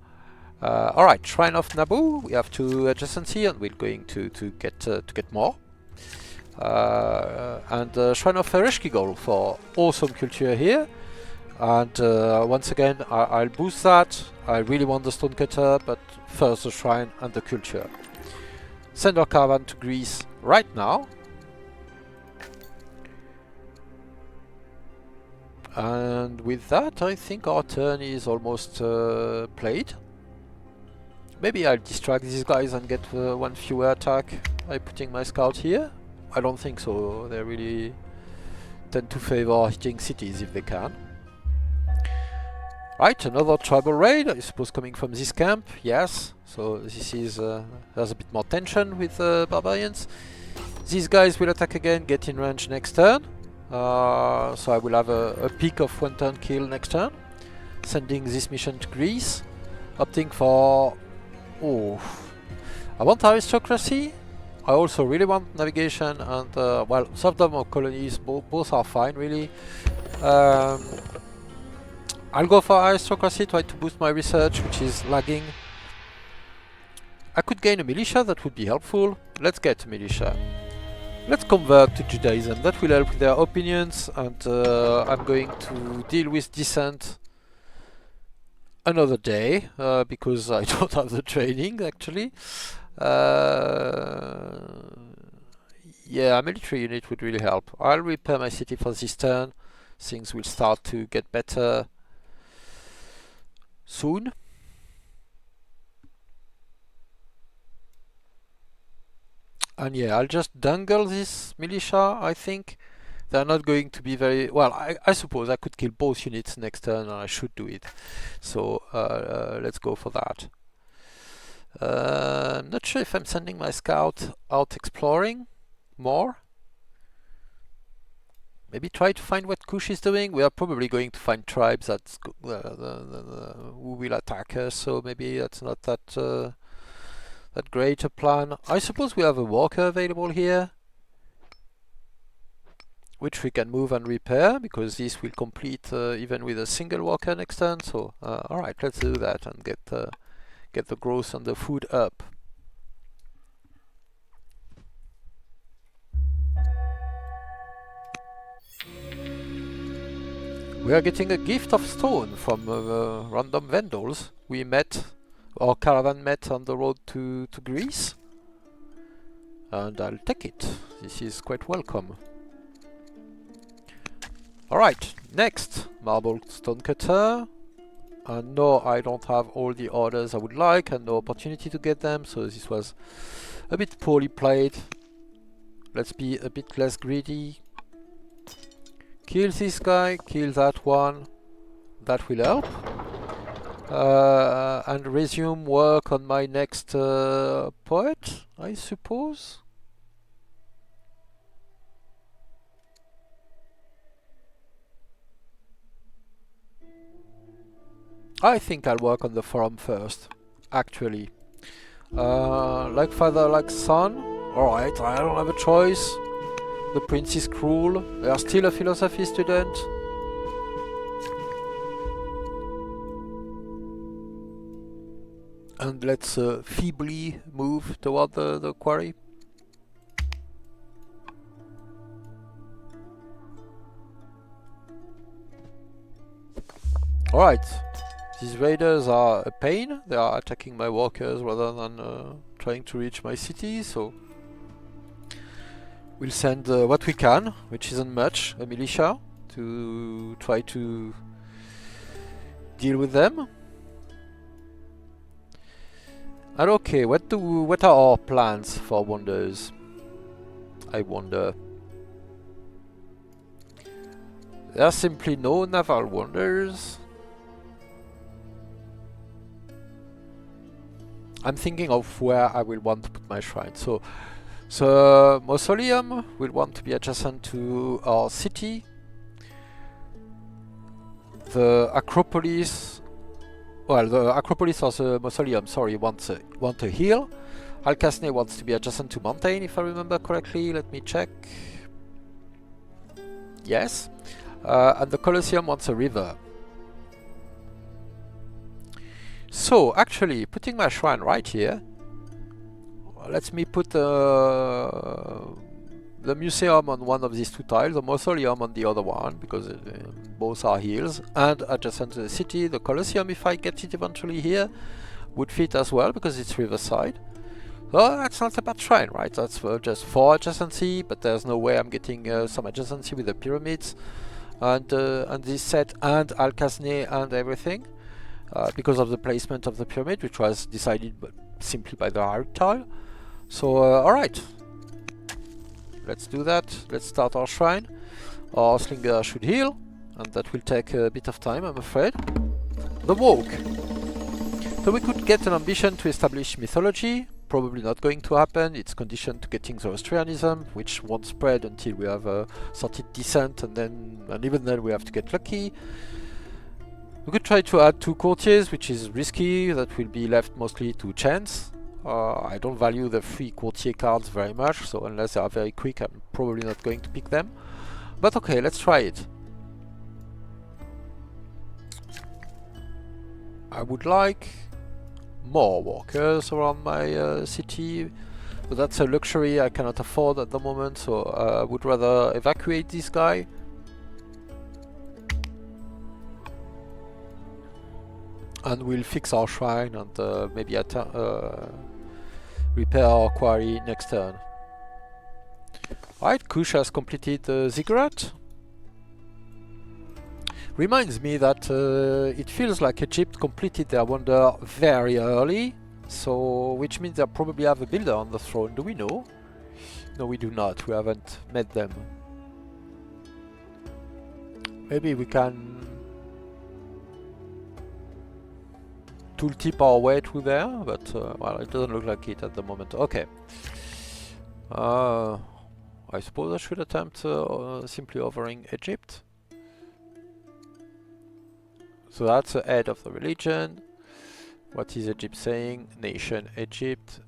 alright, Shrine of Nabu. We have 2 adjacency, and we're going to get more. And Shrine of Ereshkigal for awesome culture here. And once again, I'll boost that. I really want the stonecutter, but first the shrine and the culture. Send our caravan to Greece right now. And with that, I think our turn is almost played. Maybe I'll distract these guys and get 1 fewer attack by putting my scout here. I don't think so. They really tend to favor hitting cities if they can. Right, another tribal raid, I suppose coming from this camp, yes. So this is, there's a bit more tension with barbarians. These guys will attack again, get in range next turn. So I will have a peak of 1 turn kill next turn. Sending this mission to Greece. Opting for... Oh, I want aristocracy. I also really want navigation and, well, serfdom or colonies, both are fine really. I'll go for aristocracy, try to boost my research, which is lagging. I could gain a militia, that would be helpful. Let's get a militia. Let's convert to Judaism, that will help with their opinions, and I'm going to deal with dissent another day, because I don't have the training actually. Yeah, a military unit would really help. I'll repair my city for this turn. Things will start to get better soon. And yeah, I'll just dangle this militia, I think. They're not going to be very... Well, I suppose I could kill both units next turn, and I should do it. So let's go for that. I'm not sure if I'm sending my scout out exploring more. Maybe try to find what Kush is doing. We are probably going to find tribes that's who will attack us, so maybe that's not that that great a plan. I suppose we have a walker available here, which we can move and repair, because this will complete even with a single walker next turn. So alright, let's do that and get the growth and the food up. We are getting a gift of stone from random vendors we met, our caravan met on the road to Greece. And I'll take it. This is quite welcome. Alright, next, marble stonecutter. And no, I don't have all the orders I would like and no opportunity to get them, so this was a bit poorly played. Let's be a bit less greedy. Kill this guy, kill that one. That will help. And resume work on my next poet, I suppose. I think I'll work on the forum first, actually. Like father, like son. Alright, I don't have a choice. The prince is cruel. They are still a philosophy student. And let's feebly move toward the quarry. Alright, these raiders are a pain. They are attacking my walkers rather than trying to reach my city, so we'll send what we can, which isn't much, a militia, to try to deal with them. And okay, what are our plans for wonders? I wonder. There are simply no naval wonders. I'm thinking of where I will want to put my shrine. So mausoleum will want to be adjacent to our city. The Acropolis, well, the Acropolis or the mausoleum, sorry, want a hill. Alcasne wants to be adjacent to mountain, if I remember correctly. Let me check. Yes. And the Colosseum wants a river. So, actually, putting my shrine right here, let me put the museum on one of these two tiles, the mausoleum on the other one, because both are hills, and adjacent to the city. The Colosseum, if I get it eventually here, would fit as well, because it's riverside. So that's not a bad shrine, right? That's just 4 adjacency, but there's no way I'm getting some adjacency with the pyramids, and this set, and Alcasne, and everything. Because of the placement of the pyramid, which was decided simply by the hierarch tile. So, alright. Let's do that. Let's start our shrine. Our slinger should heal, and that will take a bit of time, I'm afraid. The walk. So we could get an ambition to establish mythology. Probably not going to happen. It's conditioned to getting Zoroastrianism, which won't spread until we have sorted descent, and even then we have to get lucky. We could try to add 2 courtiers, which is risky. That will be left mostly to chance. I don't value the free courtier cards very much, so unless they are very quick, I'm probably not going to pick them. But okay, let's try it. I would like more walkers around my city, but that's a luxury I cannot afford at the moment, so I would rather evacuate this guy. And we'll fix our shrine and maybe repair our quarry next turn. Alright, Kush has completed the ziggurat. Reminds me that it feels like Egypt completed their wonder very early, so which means they probably have a builder on the throne. Do we know? No, we do not. We haven't met them. Maybe we can tooltip our way through there, but well, it doesn't look like it at the moment. Okay. I suppose I should attempt simply overing Egypt. So that's the head of the religion. What is Egypt saying? Nation Egypt.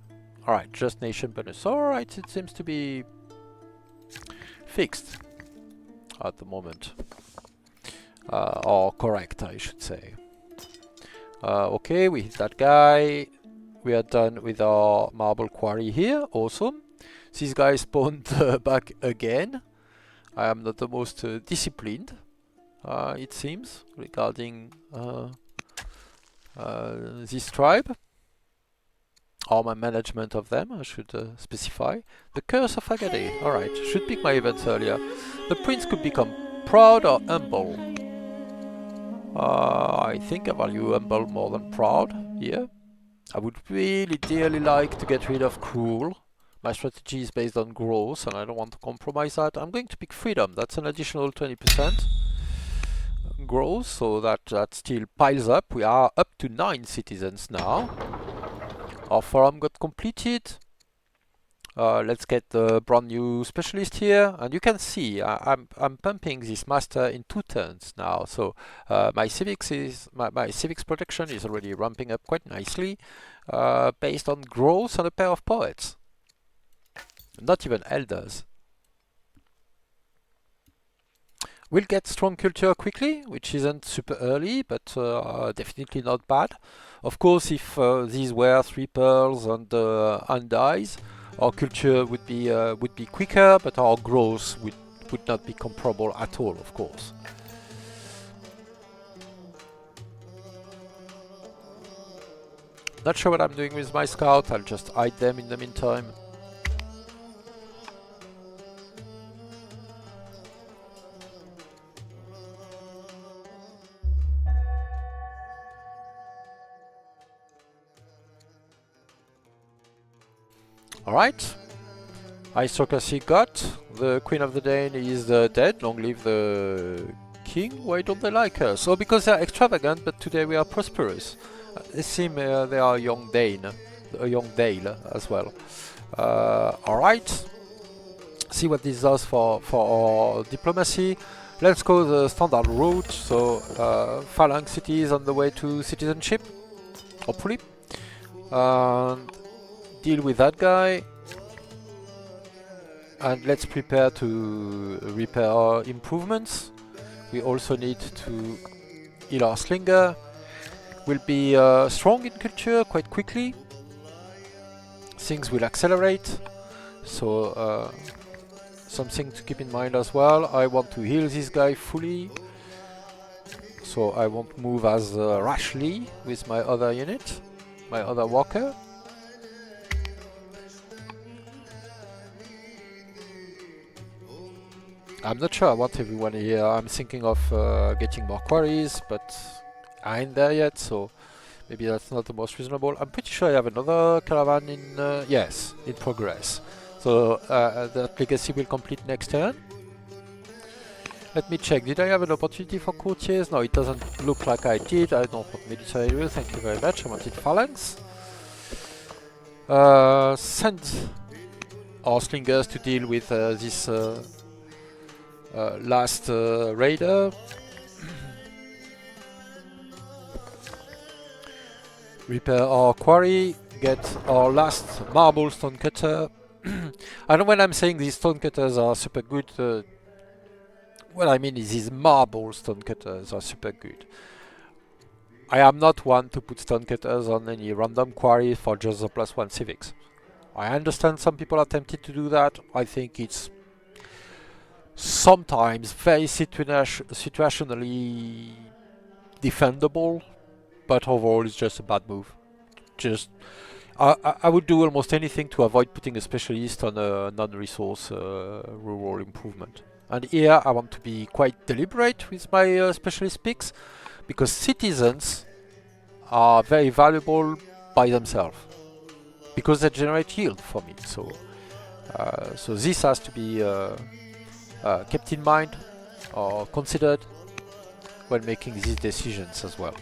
Alright, just nation bonus. Alright, it seems to be fixed at the moment. Or correct, I should say. Okay, we hit that guy. We are done with our marble quarry here. Awesome. This guy spawned back again. I am not the most disciplined, it seems, regarding this tribe. Or my management of them, I should specify. The Curse of Agade. Alright, should pick my events earlier. The prince could become proud or humble. I think I value humble more than proud here. I would really dearly like to get rid of cruel. My strategy is based on growth and I don't want to compromise that. I'm going to pick freedom. That's an additional 20% growth, so that still piles up. We are up to 9 citizens now. Our forum got completed. Let's get the brand new specialist here, and you can see I'm pumping this master in 2 turns now. So my civics production is already ramping up quite nicely, based on growth and a pair of poets. Not even elders. We'll get strong culture quickly, which isn't super early, but definitely not bad. Of course, if these were 3 pearls and undies, our culture would be quicker, but our growth would not be comparable at all, of course. Not sure what I'm doing with my scout. I'll just hide them in the meantime. Alright, aristocracy got. The Queen of the Dane is dead. Long live the King. Why don't they like us? Oh, because they're extravagant, but today we are prosperous. It seems they are a young Dane, a young Dale as well. Alright, see what this does for our diplomacy. Let's go the standard route, so Phalanx cities on the way to citizenship, hopefully. And deal with that guy, and let's prepare to repair our improvements. We also need to heal our slinger. We'll be strong in culture quite quickly. Things will accelerate, so something to keep in mind as well. I want to heal this guy fully, so I won't move as rashly with my other unit, my other walker. I'm not sure I want everyone here. I'm thinking of getting more quarries, but I ain't there yet, so maybe that's not the most reasonable. I'm pretty sure I have another caravan in, yes, in progress. So that legacy will complete next turn. Let me check. Did I have an opportunity for courtiers? No, it doesn't look like I did. I don't want military rule. Thank you very much. I wanted phalanx. Send our slingers to deal with this last raider. Repair our quarry, get our last marble stonecutter. I know when I'm saying these stonecutters are super good, what I mean is these marble stonecutters are super good. I am not one to put stonecutters on any random quarry for just the +1 civics. I understand some people are tempted to do that. I think it's sometimes very situationally defendable, but overall it's just a bad move. Just I would do almost anything to avoid putting a specialist on a non-resource rural improvement. And here I want to be quite deliberate with my specialist picks, because citizens are very valuable by themselves, because they generate yield for me. So So this has to be kept in mind or considered when making these decisions as well.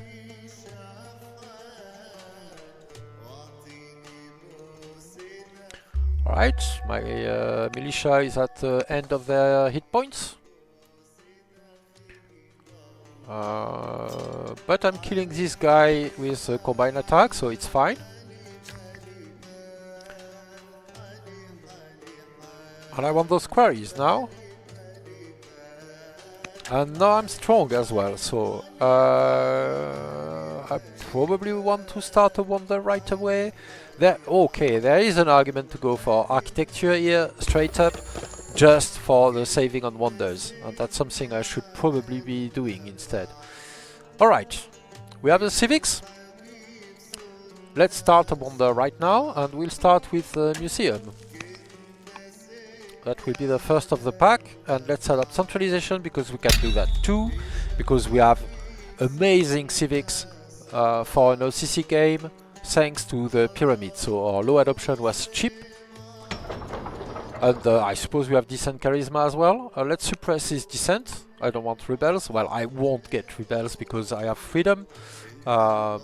Alright, my militia is at the end of their hit points. But I'm killing this guy with a combined attack, so it's fine. And I want those quarries now. And now I'm strong as well, so I probably want to start a wonder right away. Okay, there is an argument to go for architecture here, straight up, just for the saving on wonders. And that's something I should probably be doing instead. Alright, we have the civics. Let's start a wonder right now, and we'll start with the museum. That will be the first of the pack, and let's set up centralization because we can do that too, because we have amazing civics for an OCC game thanks to the pyramid. So our low adoption was cheap, and I suppose we have decent charisma as well. Let's suppress this descent. I don't want rebels. Well, I won't get rebels because I have freedom, but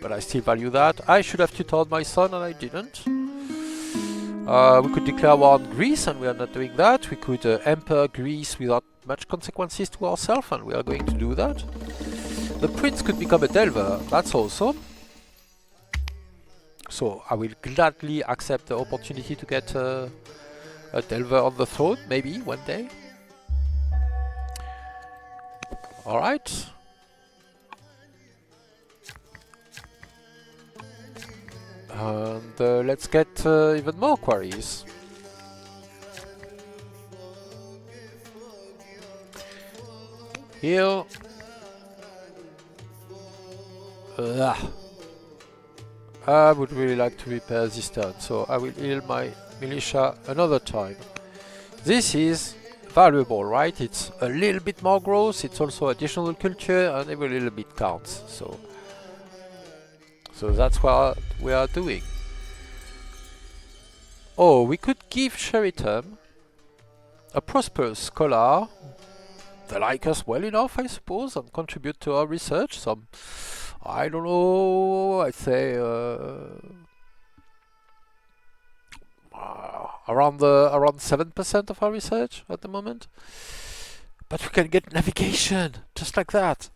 I still value that. I should have tutored my son and I didn't. We could declare war on Greece, and we are not doing that. We could emperor Greece without much consequences to ourselves, and we are going to do that. The prince could become a delver. That's awesome. So I will gladly accept the opportunity to get a delver on the throne, maybe one day. Alright. And let's get even more quarries. Heal. I would really like to repair this turn, so I will heal my militia another time. This is valuable, right? It's a little bit more growth, it's also additional culture, and every little bit counts. So that's what we are doing. Oh, we could give Sheraton a prosperous scholar. They like us well enough, I suppose, and contribute to our research. Some, I don't know, I'd say around 7% of our research at the moment. But we can get navigation, just like that.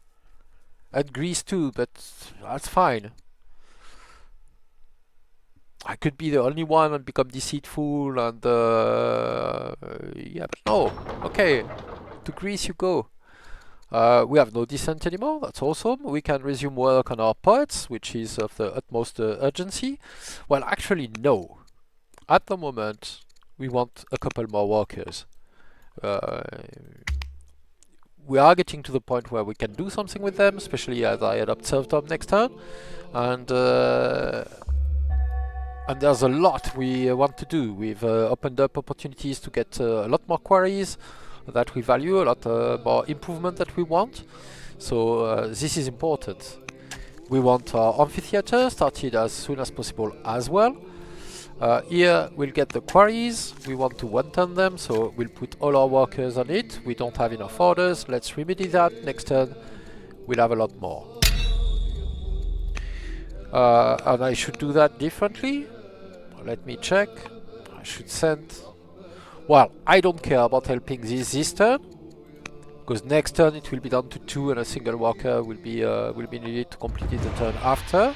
And Greece too, but that's fine. I could be the only one and become deceitful and yeah, but no. Okay, to Greece you go. We have no descent anymore, that's awesome. We can resume work on our poets, which is of the utmost urgency. Well, actually no. At the moment, we want a couple more workers. We are getting to the point where we can do something with them, especially as I adopt serfdom next turn. And there's a lot we want to do. We've opened up opportunities to get a lot more quarries that we value, a lot more improvement that we want. So this is important. We want our amphitheater started as soon as possible as well. Here we'll get the quarries. We want to one-turn them, so we'll put all our workers on it. We don't have enough orders. Let's remedy that. Next turn we'll have a lot more. And I should do that differently. Let me check. I should send... Well, I don't care about helping this turn, because next turn it will be down to 2 and a single worker will be needed to complete the turn after.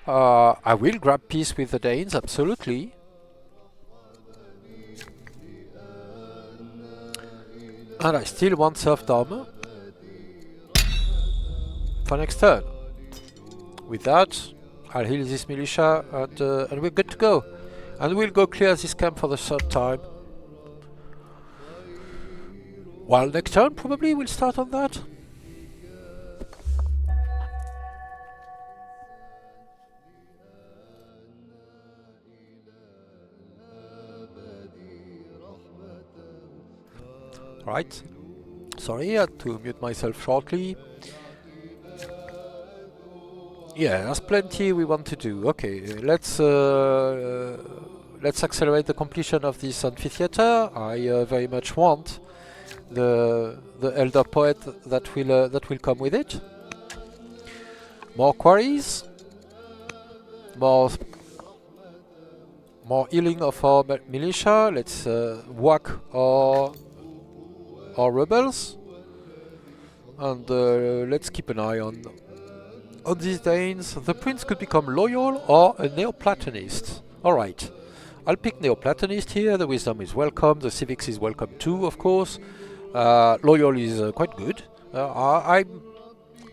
I will grab peace with the Danes, absolutely. And I still want serfdom for next turn. With that, I'll heal this militia and we're good to go. And we'll go clear this camp for the third time. While next turn probably we'll start on that. Right. Sorry, I had to mute myself shortly. Yeah, there's plenty we want to do. Okay, let's let's accelerate the completion of this amphitheater. I very much want the elder poet that will come with it. More quarries, more healing of our militia. Let's whack our rebels, and let's keep an eye on these Danes. The prince could become loyal or a Neoplatonist. Alright, I'll pick Neoplatonist here. The wisdom is welcome, the civics is welcome too, of course. Loyal is quite good.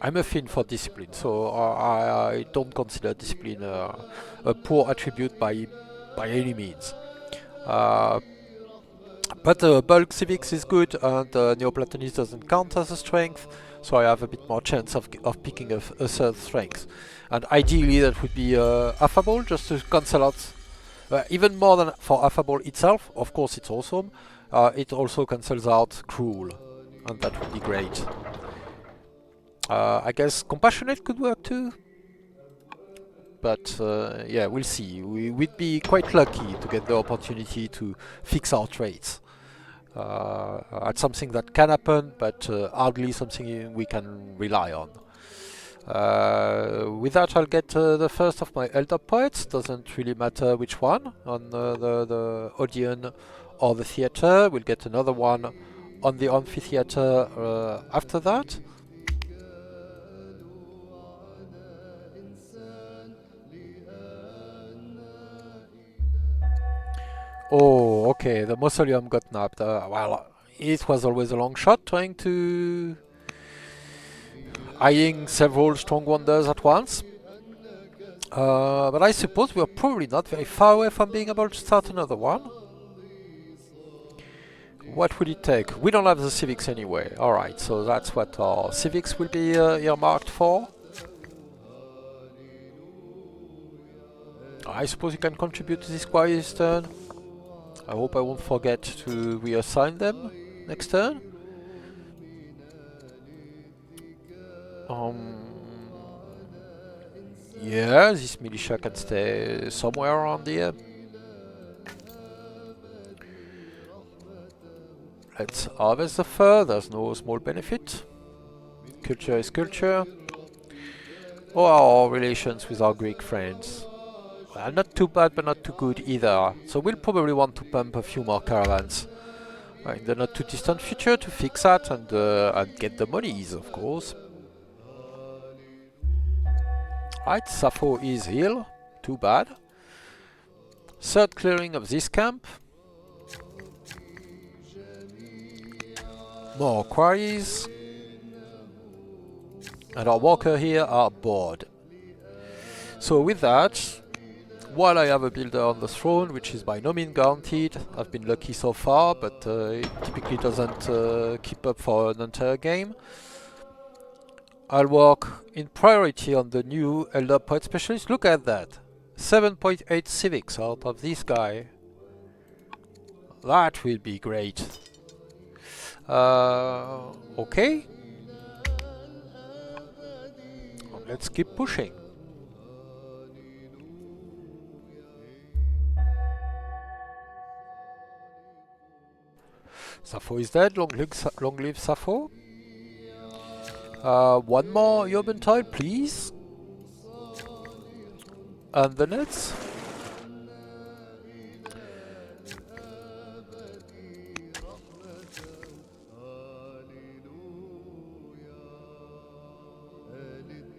I'm a fin for discipline, so I don't consider discipline a poor attribute by any means. But bulk civics is good, and Neoplatonism doesn't count as a strength, so I have a bit more chance of picking a third strength. And ideally that would be affable, just to cancel out, even more than for affable itself, of course it's awesome, it also cancels out cruel, and that would be great. I guess compassionate could work too, but yeah, we'll see. We'd be quite lucky to get the opportunity to fix our traits. It's something that can happen, but hardly something we can rely on. With that, I'll get the first of my elder poets. Doesn't really matter which one, on the Odeon or the theater. We'll get another one on the amphitheater after that. Oh, okay, the mausoleum got nabbed. Well, it was always a long shot trying to eyeing several strong wonders at once. But I suppose we're probably not very far away from being able to start another one. What would it take? We don't have the civics anyway. Alright, so that's what our civics will be earmarked for. I suppose you can contribute to this quarry's turn. I hope I won't forget to reassign them next turn. Yeah, this militia can stay somewhere around here. Let's harvest the fur, there's no small benefit. Culture is culture. Oh, our relations with our Greek friends. Well, not too bad, but not too good either. So we'll probably want to pump a few more caravans in the not too distant future to fix that and get the monies, of course. Right, Sappho is ill. Too bad. Third clearing of this camp. More quarries. And our workers here are bored. So with that, while I have a builder on the throne, which is by no means guaranteed, I've been lucky so far, but it typically doesn't keep up for an entire game. I'll work in priority on the new Elder Poet Specialist. Look at that! 7.8 civics out of this guy. That will be great. Okay. Let's keep pushing. Sappho is dead. Long live Sappho. One more urban tile, please. And the nets.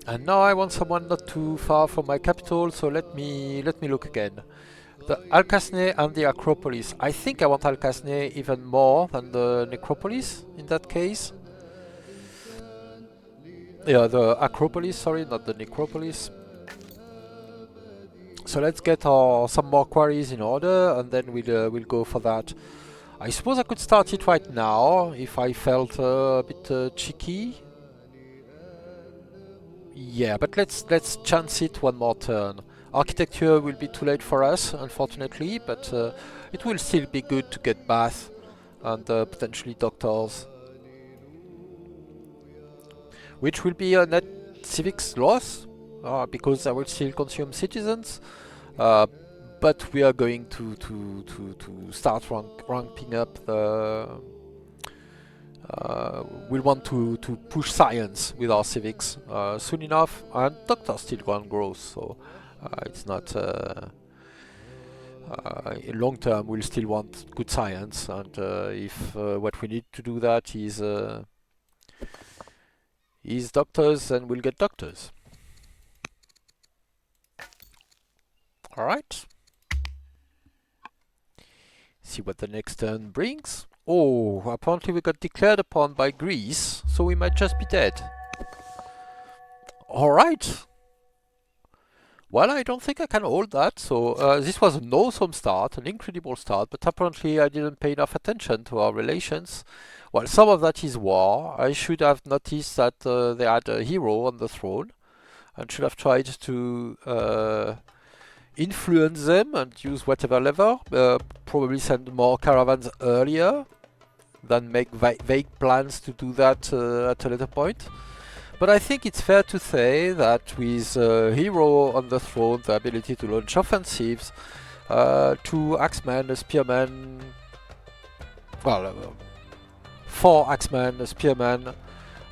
And now I want someone not too far from my capital, so let me look again. The Alcasne and the Acropolis. I think I want Alcasne even more than the Necropolis in that case. Yeah, the Acropolis, sorry, not the Necropolis. So let's get some more quarries in order, and then we'll go for that. I suppose I could start it right now if I felt a bit cheeky. Yeah, but let's chance it one more turn. Architecture will be too late for us, unfortunately, but it will still be good to get baths and potentially doctors. Which will be a net civics loss, because I will still consume citizens. but we are going to start ramping up the. We'll want to push science with our civics soon enough, and doctor still going growth, so it's not. In long term, we'll still want good science, and if what we need to do that is doctors, then we'll get doctors. All right. See what the next turn brings. Oh, apparently we got declared upon by Greece, so we might just be dead. All right. Well, I don't think I can hold that, so this was an awesome start, an incredible start, but apparently I didn't pay enough attention to our relations. Well, some of that is war. I should have noticed that they had a hero on the throne, and should have tried to influence them and use whatever lever, probably send more caravans earlier than make vague plans to do that at a later point. But I think it's fair to say that with Hero on the throne, the ability to launch offensives, 2 axemen, a spearman, well, 4 axemen, a spearman,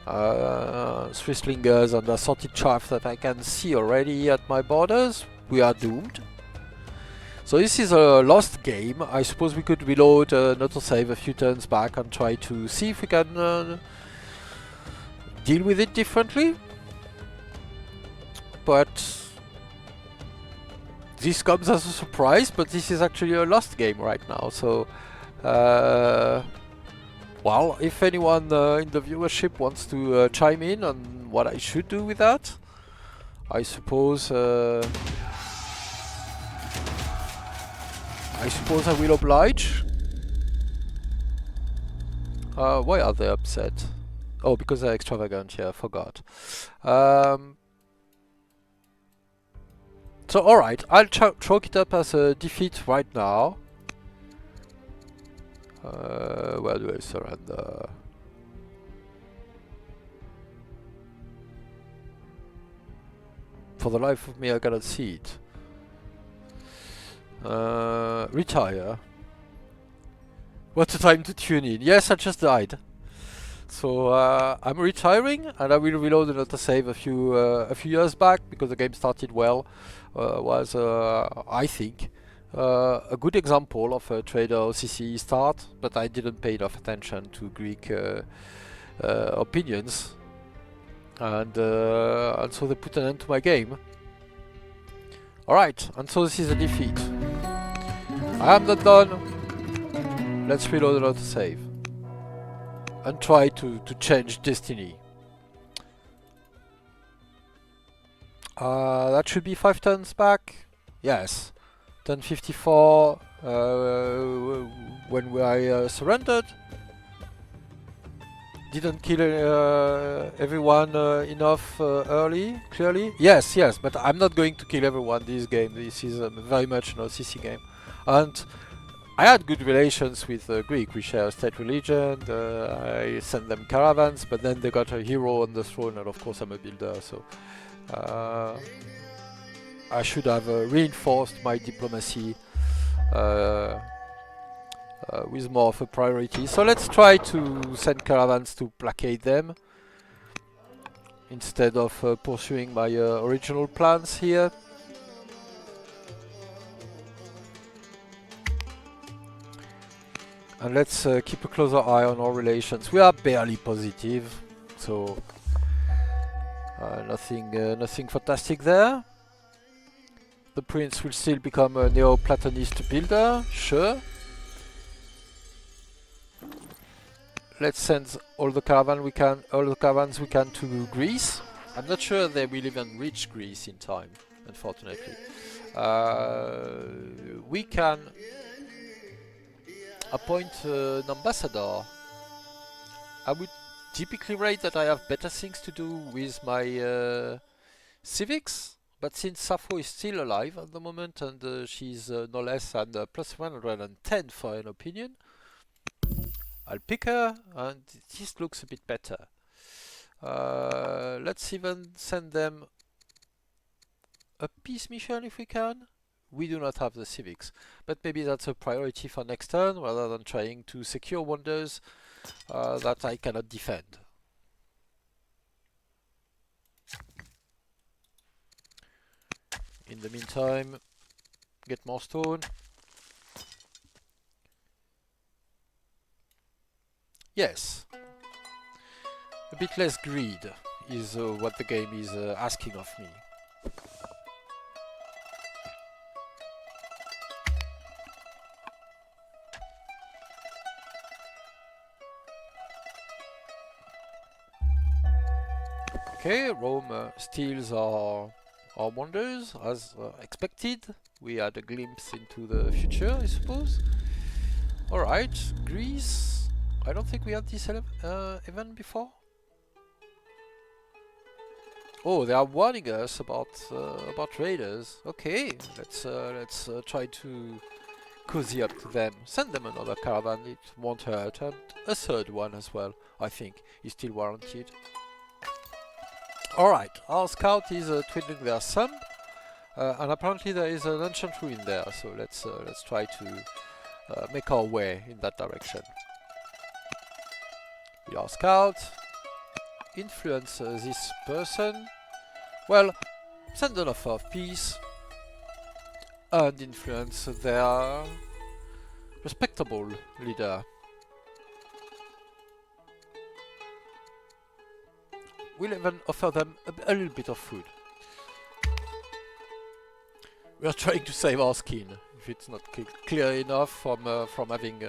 3 slingers, and assorted chaff that I can see already at my borders, we are doomed. So this is a lost game. I suppose we could reload an autosave a few turns back and try to see if we can deal with it differently. But this comes as a surprise, but this is actually a lost game right now. So, well, if anyone in the viewership wants to chime in on what I should do with that, I suppose I will oblige. Why are they upset? Oh, because they're extravagant, yeah, I forgot. So, alright, I'll chalk it up as a defeat right now. Where do I surrender? For the life of me, I cannot see it. Retire. What a time to tune in. Yes, I just died. So I'm retiring, and I will reload an autosave a few years back because the game started well. Was I think a good example of a trader OCC start, but I didn't pay enough attention to Greek opinions, and so they put an end to my game. Alright, and so this is a defeat. I am not done. Let's reload an autosave and try to change destiny. That should be 5 turns back. Yes. Turn 54 when I surrendered. Didn't kill everyone enough early, clearly. Yes, but I'm not going to kill everyone this game. This is very much an OCC game. And I had good relations with Greek. We share a state religion. I sent them caravans, but then they got a hero on the throne, and of course I'm a builder, so I should have reinforced my diplomacy with more of a priority. So let's try to send caravans to placate them instead of pursuing my original plans here. And let's keep a closer eye on our relations. We are barely positive, so nothing fantastic there. The prince will still become a Neoplatonist builder, sure. Let's send all the caravans we can to Greece. I'm not sure they will even reach Greece in time, unfortunately. We can appoint an ambassador. I would typically rate that I have better things to do with my civics, but since Sappho is still alive at the moment and she's no less than plus 110 for an opinion, I'll pick her, and this looks a bit better. Let's even send them a peace mission if we can. we do not have the civics. But maybe that's a priority for next turn, rather than trying to secure wonders that I cannot defend. In the meantime, get more stone. Yes. A bit less greed is what the game is asking of me. Okay, Rome steals our wonders as expected. We had a glimpse into the future, I suppose. Alright, Greece. I don't think we had this event before. Oh, they are warning us about raiders. Okay, let's try to cozy up to them. Send them another caravan. It won't hurt, and a third one as well. I think is still warranted. All right, our scout is twiddling their thumb, and apparently there is an ancient ruin there. So let's try to make our way in that direction. Our scout. Influence this person. Well, send an offer of peace and influence their respectable leader. We'll even offer them a little bit of food. We are trying to save our skin, if it's not clear enough from having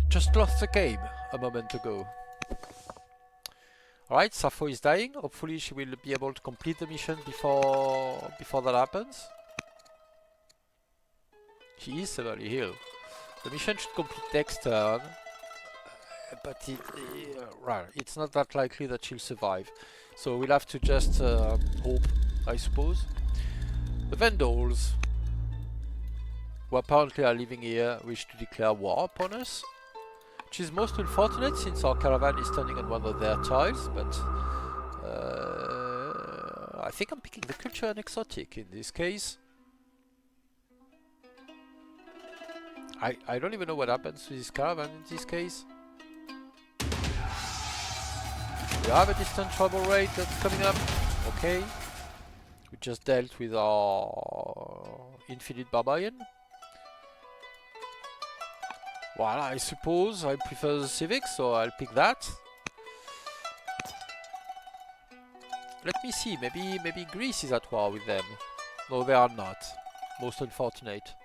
just lost the game a moment ago. Alright, Sappho is dying. Hopefully she will be able to complete the mission before that happens. She is severely ill. The mission should complete next turn, but it's not that likely that she'll survive. So we'll have to just hope, I suppose. The Vandals, who apparently are living here, wish to declare war upon us. Which is most unfortunate since our caravan is standing on one of their tiles, but I think I'm picking the culture and exotic in this case. I don't even know what happens to this caravan in this case. We have a distant trouble rate that's coming up. Okay. We just dealt with our infinite barbarian. Well, I suppose I prefer the civics, so I'll pick that. Let me see, maybe Greece is at war with them. No, they are not. Most unfortunate.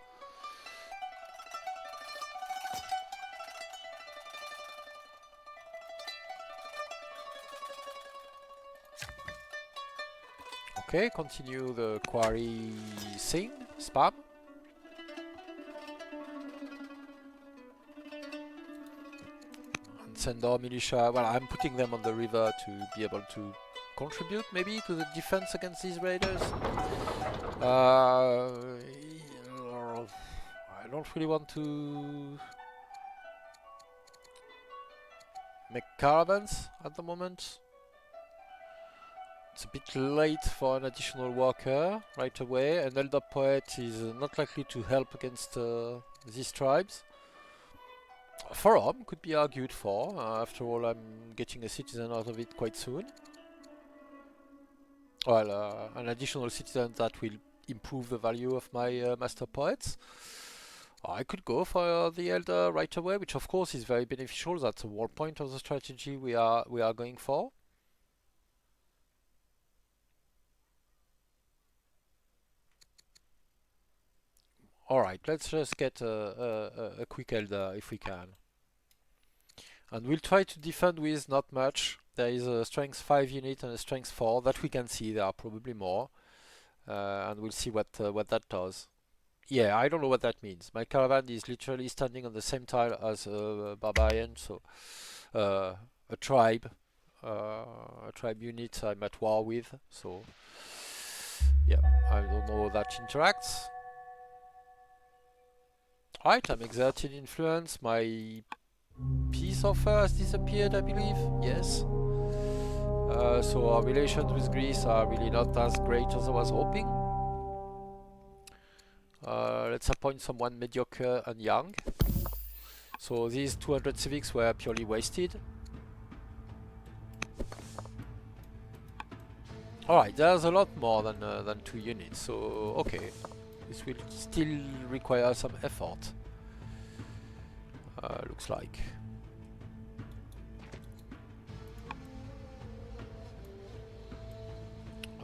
Okay, continue the quarry thing, spam. Send our militia. Well, I'm putting them on the river to be able to contribute maybe to the defense against these raiders. I don't really want to make caravans at the moment. It's a bit late for an additional worker right away. An elder poet is not likely to help against these tribes. Forum could be argued for. After all, I'm getting a citizen out of it quite soon. Well, an additional citizen that will improve the value of my master poets. I could go for the elder right away, which of course is very beneficial. That's the whole point of the strategy we are going for. Alright, let's just get a quick elder if we can. And we'll try to defend with not much. There is a strength 5 unit and a strength 4 that we can see. There are probably more. And we'll see what that does. Yeah, I don't know what that means. My caravan is literally standing on the same tile as a barbarian, so a tribe unit I'm at war with. So yeah, I don't know how that interacts. Right, I'm exerting influence. My peace offer has disappeared, I believe. Yes. So our relations with Greece are really not as great as I was hoping. Let's appoint someone mediocre and young. So these 200 civics were purely wasted. Alright, there's a lot more than 2 units, so okay. This will still require some effort. Looks like.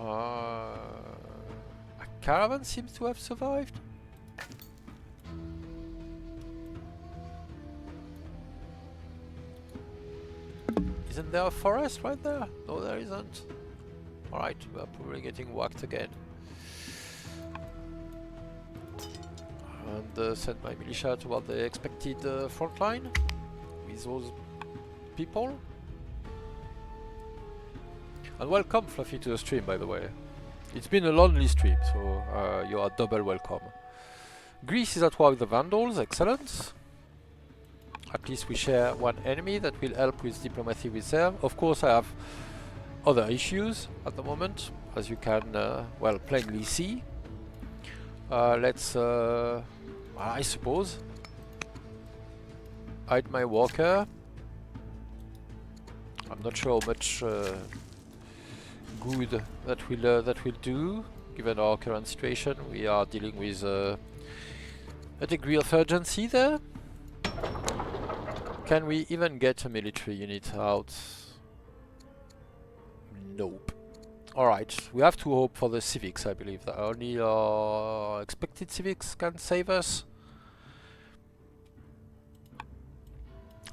A caravan seems to have survived. Isn't there a forest right there? No, there isn't. Alright, we're probably getting whacked again. And send my militia toward the expected front line with those people. And welcome, Fluffy, to the stream, by the way. It's been a lonely stream, so you are double welcome. Greece is at war with the Vandals, excellent. At least we share one enemy that will help with diplomacy with them. Of course, I have other issues at the moment, as you can, well, plainly see. Let's, I suppose, hide my walker. I'm not sure how much good that will do, given our current situation. We are dealing with a degree of urgency there. Can we even get a military unit out? Nope. Alright, we have to hope for the civics, I believe. That only our expected civics can save us.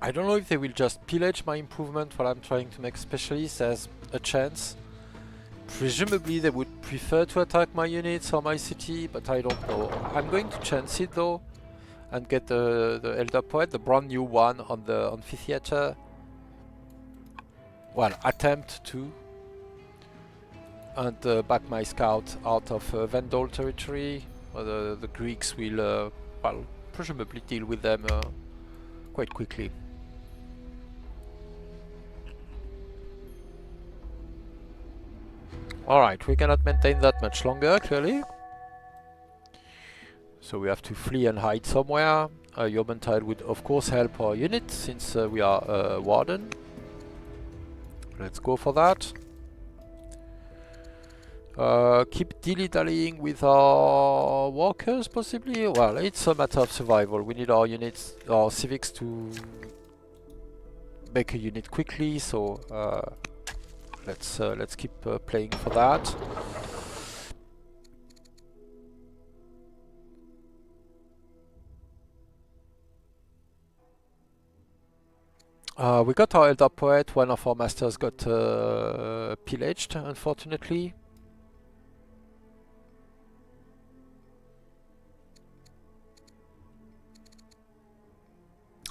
I don't know if they will just pillage my improvement while I'm trying to make specialists. There's a chance. Presumably they would prefer to attack my units or my city, but I don't know. I'm going to chance it though and get the Elder Poet, the brand new one on the amphitheater. Well, attempt to. And back my scout out of Vandal territory. The Greeks will, well, presumably deal with them quite quickly. Alright, we cannot maintain that much longer, clearly. So we have to flee and hide somewhere. Yeoman Tile would of course help our unit, since we are Warden. Let's go for that. Keep dilly-dallying with our walkers, possibly? Well, it's a matter of survival. We need our units, our civics to make a unit quickly, so let's keep playing for that. We got our Elder Poet. One of our masters got pillaged, unfortunately.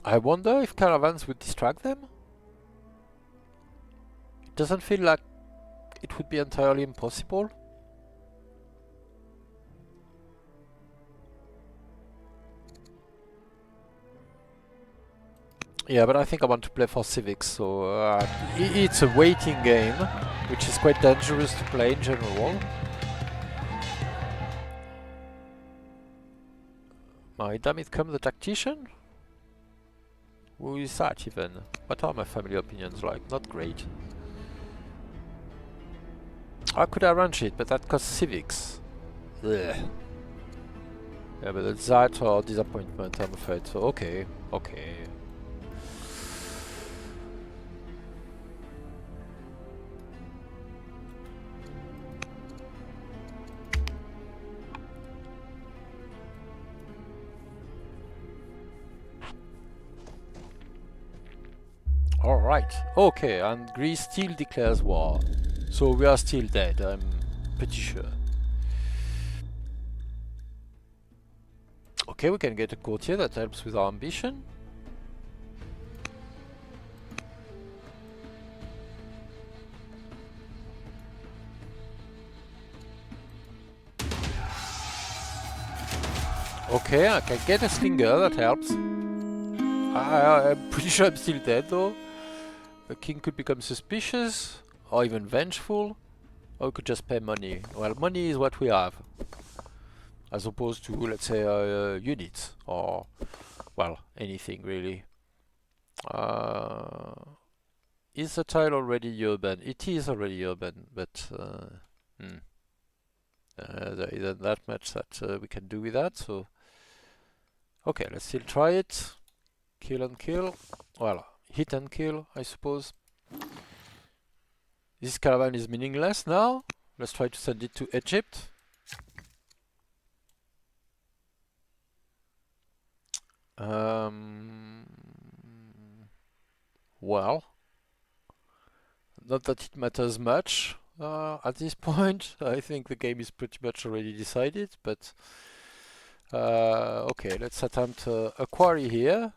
I wonder if caravans would distract them? It doesn't feel like it would be entirely impossible. Yeah, but I think I want to play for civics, so it's a waiting game, which is quite dangerous to play in general. My damn it, come the tactician? Who is that even? What are my family opinions like? Not great. I could arrange it, but that costs civics. Ugh. Yeah, but it's that or disappointment, I'm afraid. So okay, okay. Alright, okay, and Greece still declares war. So we are still dead, I'm pretty sure. Okay, we can get a courtier that helps with our ambition. Okay, I can get a slinger, that helps. I'm pretty sure I'm still dead though. The king could become suspicious, or even vengeful, or we could just pay money. Well, money is what we have. as opposed to, let's say, units or, well, anything really. Is the tile already urban? It is already urban, but there isn't that much that we can do with that. So, okay, let's still try it. Kill and kill. Well, hit and kill, I suppose. This caravan is meaningless now. Let's try to send it to Egypt. Well, not that it matters much at this point. I think the game is pretty much already decided, but okay, let's attempt a quarry here.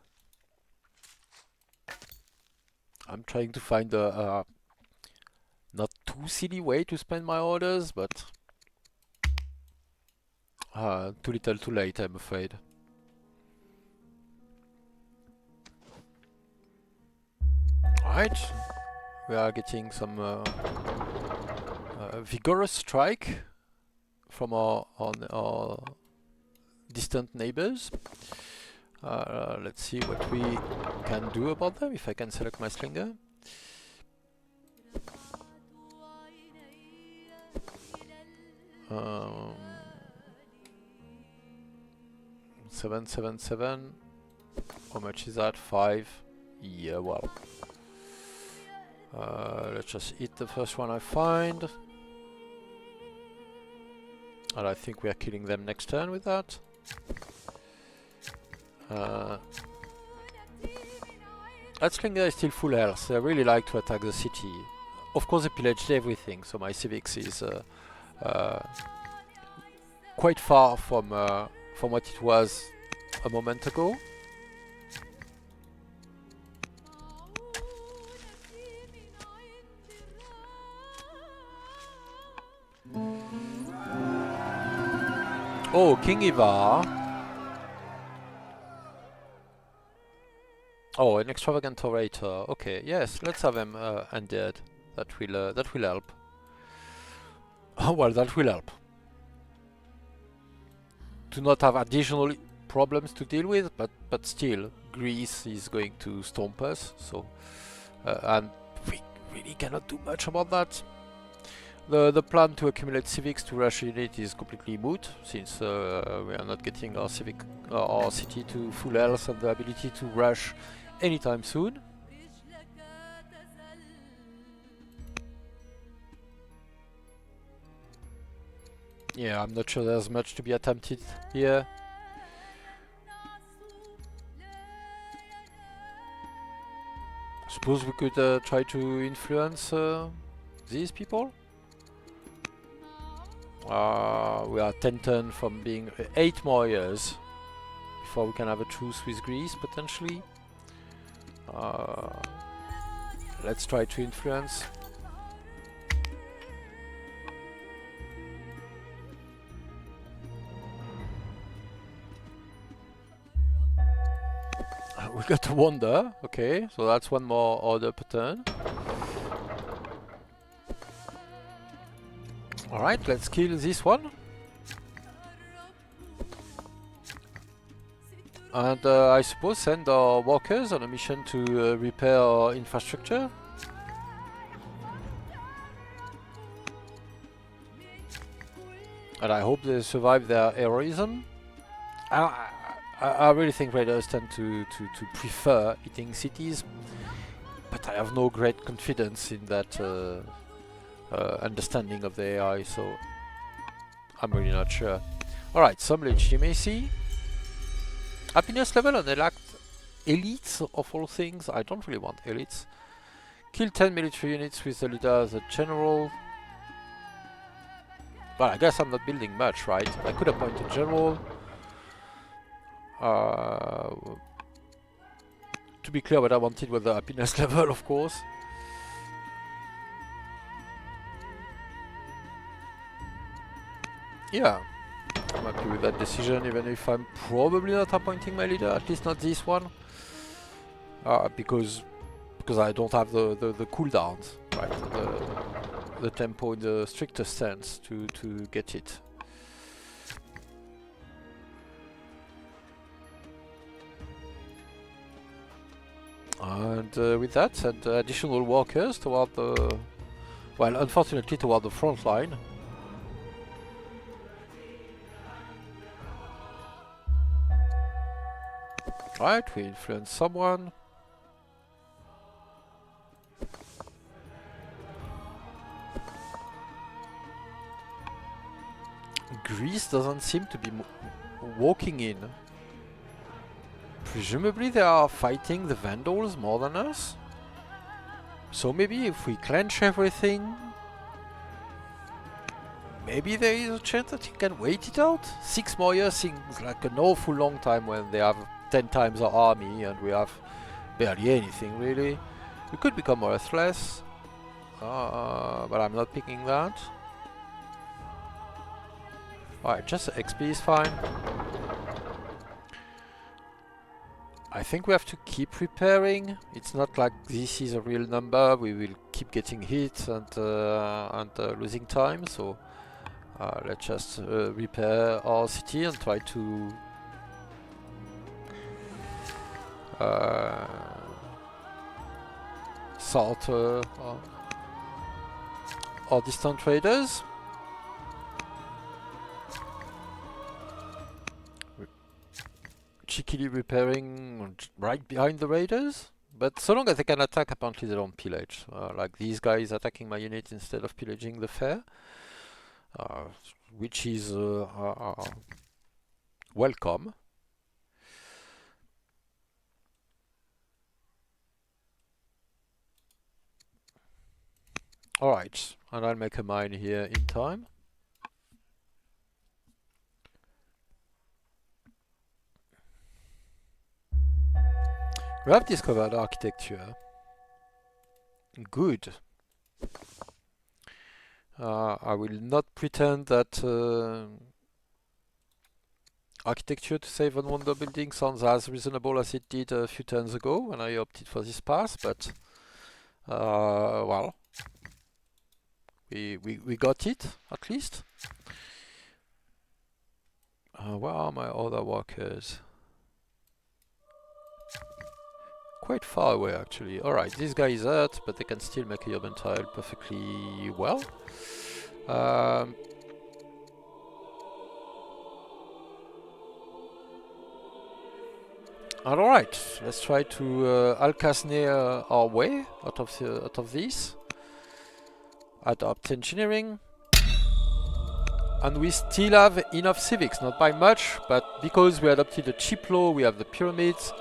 I'm trying to find a not too silly way to spend my orders, but too little too late, I'm afraid. Alright, we are getting some vigorous strike from our distant neighbors. Let's see what we can do about them, if I can select my slinger. Um, 777. How much is that? 5. Yeah, well. Let's just eat the first one I find. And I think we are killing them next turn with that. That slinger is still full health. I really like to attack the city. Of course, they pillaged everything, so my civics is quite far from what it was a moment ago. Oh, King Ivar. Oh, an extravagant orator. Okay, yes, let's have him undead. That will help. Oh well, that will help. To not have additional problems to deal with, but still, Greece is going to stomp us. So, and we really cannot do much about that. The plan to accumulate civics to rush unit is completely moot, since we are not getting our city to full health and the ability to rush anytime soon. Yeah, I'm not sure there's much to be attempted here. Suppose we could try to influence these people? We are 10 turns from being 8 more years before we can have a truce with Greece, potentially. Let's try to influence. We got a wonder, okay, so that's one more order per turn. Alright, let's kill this one. And I suppose send our workers on a mission to repair our infrastructure. And I hope they survive their heroism. I really think raiders tend to prefer eating cities, but I have no great confidence in that understanding of the AI, so I'm really not sure. Alright, some legitimacy. Happiness level on elites of all things. I don't really want elites. Kill 10 military units with the leader as a general. Well, I guess I'm not building much, right? I could appoint a general. To be clear, what I wanted was the happiness level, of course. Yeah, I'm happy with that decision, even if I'm probably not appointing my leader, at least not this one. Because I don't have the cooldowns, right? The tempo in the strictest sense to get it. And with that, send additional workers toward the... Well, unfortunately toward the front line. Right, we influence someone. Greece doesn't seem to be walking in. Presumably they are fighting the Vandals more than us. So maybe if we clench everything, maybe there is a chance that he can wait it out. 6 more years seems like an awful long time when they have 10 times our army and we have barely anything really. We could become worthless, but I'm not picking that. Alright, just XP is fine. I think we have to keep repairing. It's not like this is a real number. We will keep getting hit and losing time. So let's just repair our city and try to sort our distant traders. Cheekily repairing right behind the raiders, but so long as they can attack, apparently they don't pillage. Like these guys attacking my unit instead of pillaging the fair, which is welcome. Alright, and I'll make a mine here in time. We have discovered architecture. Good. I will not pretend that architecture to save and wonder building sounds as reasonable as it did a few turns ago when I opted for this path, but well, we got it at least. Where are my other workers? Quite far away actually. Alright, this guy is hurt, but they can still make a urban tile perfectly well. Alright, let's try to Alkasne our way out of this. Adopt engineering. And we still have enough civics, not by much, but because we adopted a cheap law, we have the pyramids.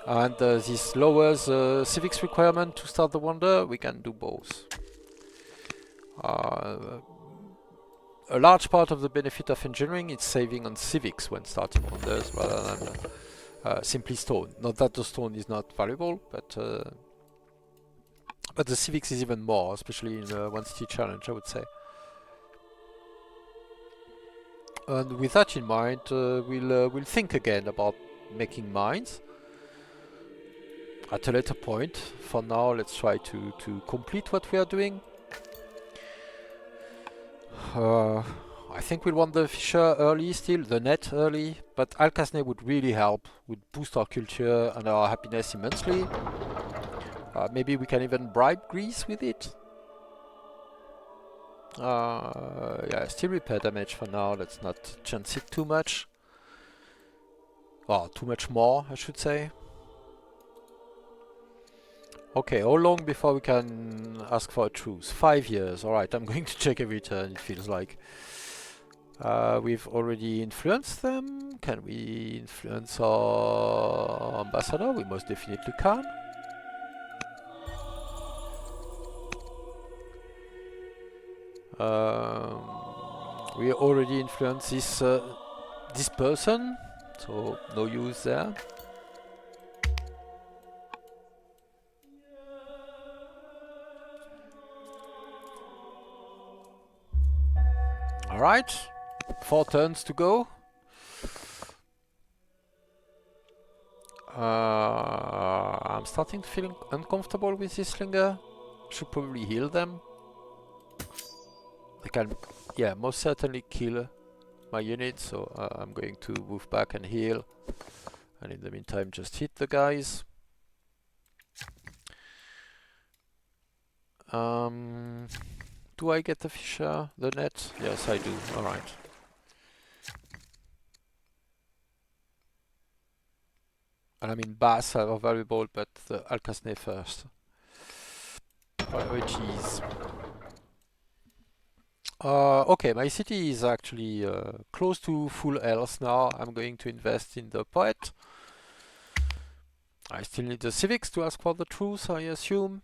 And this lowers civics requirement to start the wonder. We can do both. A large part of the benefit of engineering is saving on civics when starting wonders rather than simply stone. Not that the stone is not valuable, but the civics is even more, especially in the one city challenge, I would say. And with that in mind, we'll think again about making mines at a later point. For now, let's try to complete what we are doing. I think we'll want the fisher early still, the net early, but Alkasne would really help, would boost our culture and our happiness immensely. Maybe we can even bribe Greece with it. Yeah, still repair damage for now, let's not chance it too much. Or too much more, I should say. Okay, how long before we can ask for a truce? 5 years. Alright, I'm going to check every turn, it feels like. We've already influenced them. Can we influence our ambassador? We most definitely can. We already influenced this person, so no use there. Alright, 4 turns to go. I'm starting to feel uncomfortable with this slinger. Should probably heal them. I can, yeah, most certainly kill my unit, so I'm going to move back and heal. And in the meantime, just hit the guys. Do I get the fisher, the net? Yes, I do. All right. And I mean, bass are valuable, but the Alcasne first. Priorities. Okay, my city is actually close to full health now. I'm going to invest in the poet. I still need the civics to ask for the truth, I assume.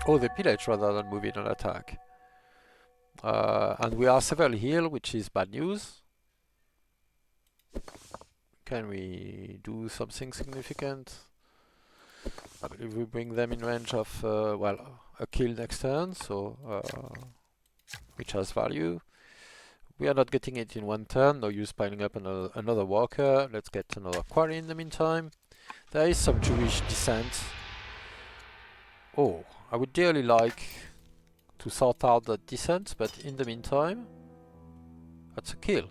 Oh, they pillage rather than move in and attack. And we are severely healed, which is bad news. Can we do something significant? I believe we bring them in range of, well, a kill next turn, so which has value. We are not getting it in one turn, no use piling up another worker. Let's get another quarry in the meantime. There is some Jewish descent. Oh, I would dearly like to sort out the descent, but in the meantime, that's a kill.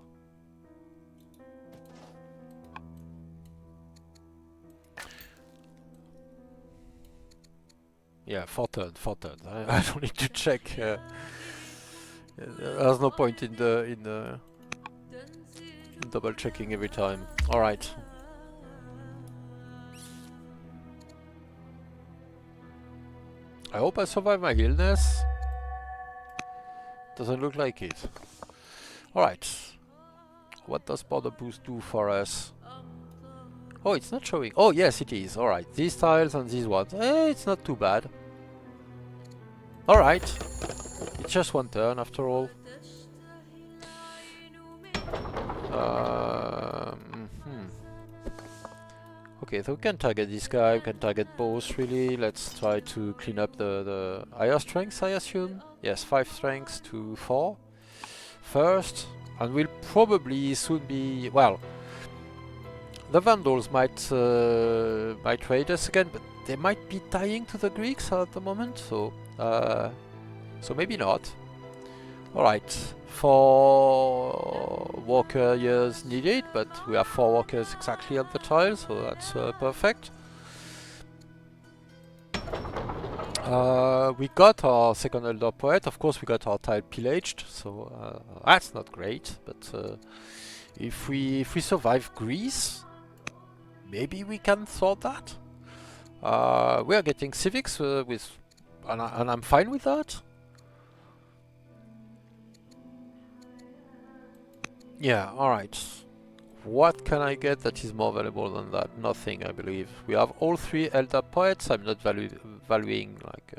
Yeah, 4 turns. I don't need to check. There's no point in double checking every time. All right. I hope I survive my illness. Doesn't look like it. All right. What does border boost do for us? Oh, it's not showing. Oh, yes, it is. All right. These tiles and these ones. It's not too bad. All right. It's just one turn after all. Okay, so we can target this guy, we can target both really. Let's try to clean up the higher strengths, I assume. Yes, 5 strengths to 4 first. And we'll probably soon be... well, the Vandals might raid us again, but they might be tying to the Greeks at the moment, so maybe not. Alright, 4 worker years needed, but we have 4 workers exactly on the tile, so that's perfect. We got our second Elder Poet, of course we got our tile pillaged, so that's not great, but if we survive Greece, maybe we can sort that. We are getting civics and I'm fine with that. Yeah, alright. What can I get that is more valuable than that? Nothing, I believe. We have all 3 Elder Poets. I'm not valuing like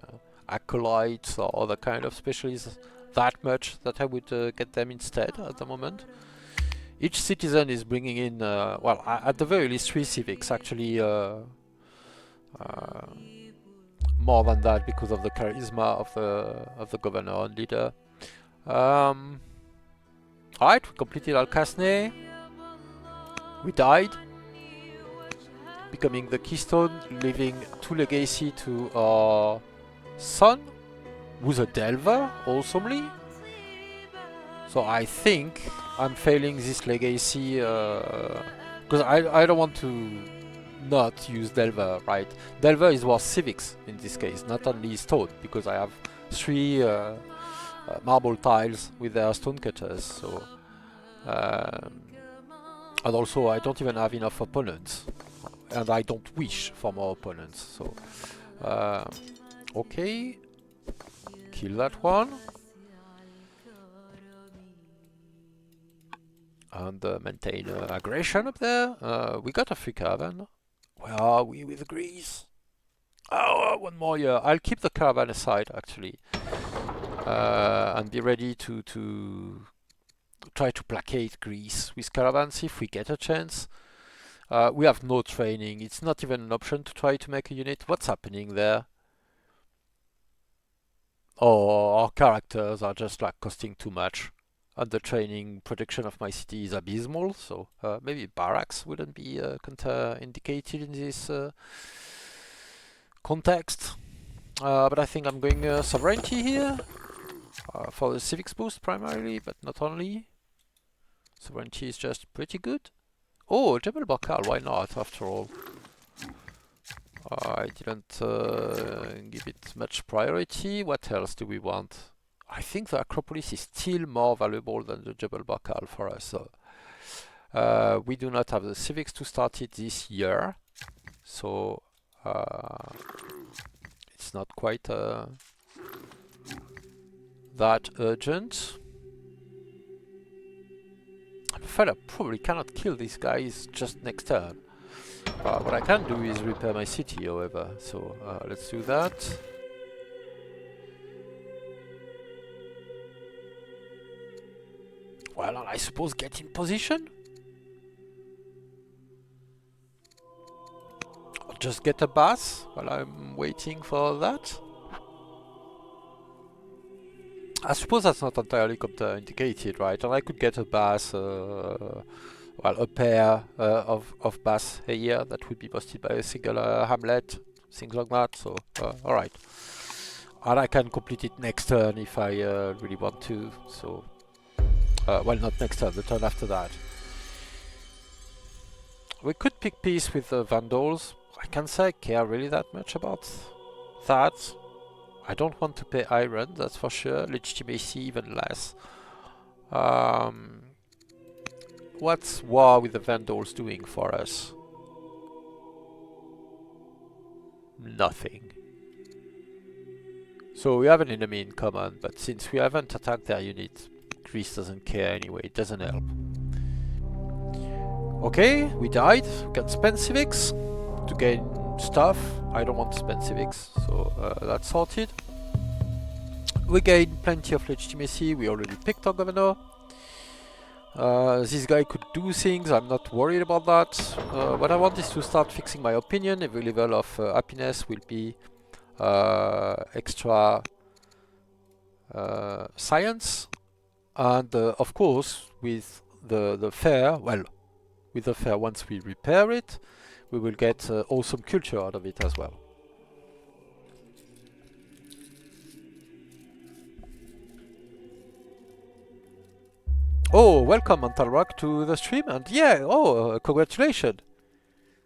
acolytes or other kind of specialists that much that I would get them instead at the moment. Each citizen is bringing in, well, at the very least 3 civics, actually more than that because of the charisma of the governor and leader. Alright, we completed Alcasne. We died, becoming the keystone, leaving 2 legacy to our son, who's a delver, awesomely. So I think I'm failing this legacy, because I don't want to not use delver, right? Delver is worth civics in this case, not only stone, because I have 3 marble tiles with their stone cutters, so and also I don't even have enough opponents, and I don't wish for more opponents, so okay, kill that one and maintain aggression up there. We got a free caravan. Where are we with Greece? Oh, one more year. I'll keep the caravan aside actually, and be ready to try to placate Greece with caravans if we get a chance. We have no training. It's not even an option to try to make a unit. What's happening there? Oh, our characters are just like costing too much. And the training production of my city is abysmal, so maybe barracks wouldn't be counter-indicated in this context. But I think I'm going sovereignty here. For the civics boost primarily, but not only. Sovereignty is just pretty good. Oh, Jebel Barkal, why not, after all? I didn't give it much priority. What else do we want? I think the Acropolis is still more valuable than the Jebel Barkal for us. So, we do not have the civics to start it this year, so it's not quite that urgent. I'm afraid I probably cannot kill these guys just next turn. What I can do is repair my city, however, so let's do that. Well, I suppose get in position? Or just get a bus while I'm waiting for that? I suppose that's not entirely indicated, right? And I could get a bus, well, a pair of bus here that would be busted by a single hamlet, things like that, so alright. And I can complete it next turn if I really want to, so... well, not next turn, the turn after that. We could pick peace with the Vandals. I can't say I care really that much about that. I don't want to pay iron, that's for sure. Legitimacy, even less. What's war with the Vandals doing for us? Nothing. So we have an enemy in common, but since we haven't attacked their unit, Greece doesn't care anyway, it doesn't help. Okay, we died. We can spend civics to gain stuff. I don't want to spend civics, so that's sorted. We gained plenty of legitimacy. We already picked our governor. This guy could do things. I'm not worried about that. What I want is to start fixing my opinion. Every level of happiness will be extra science. And of course, with the fair, well, with the fair, once we repair it, we will get awesome culture out of it as well. Oh, welcome Antalrock to the stream, and yeah, oh, congratulations.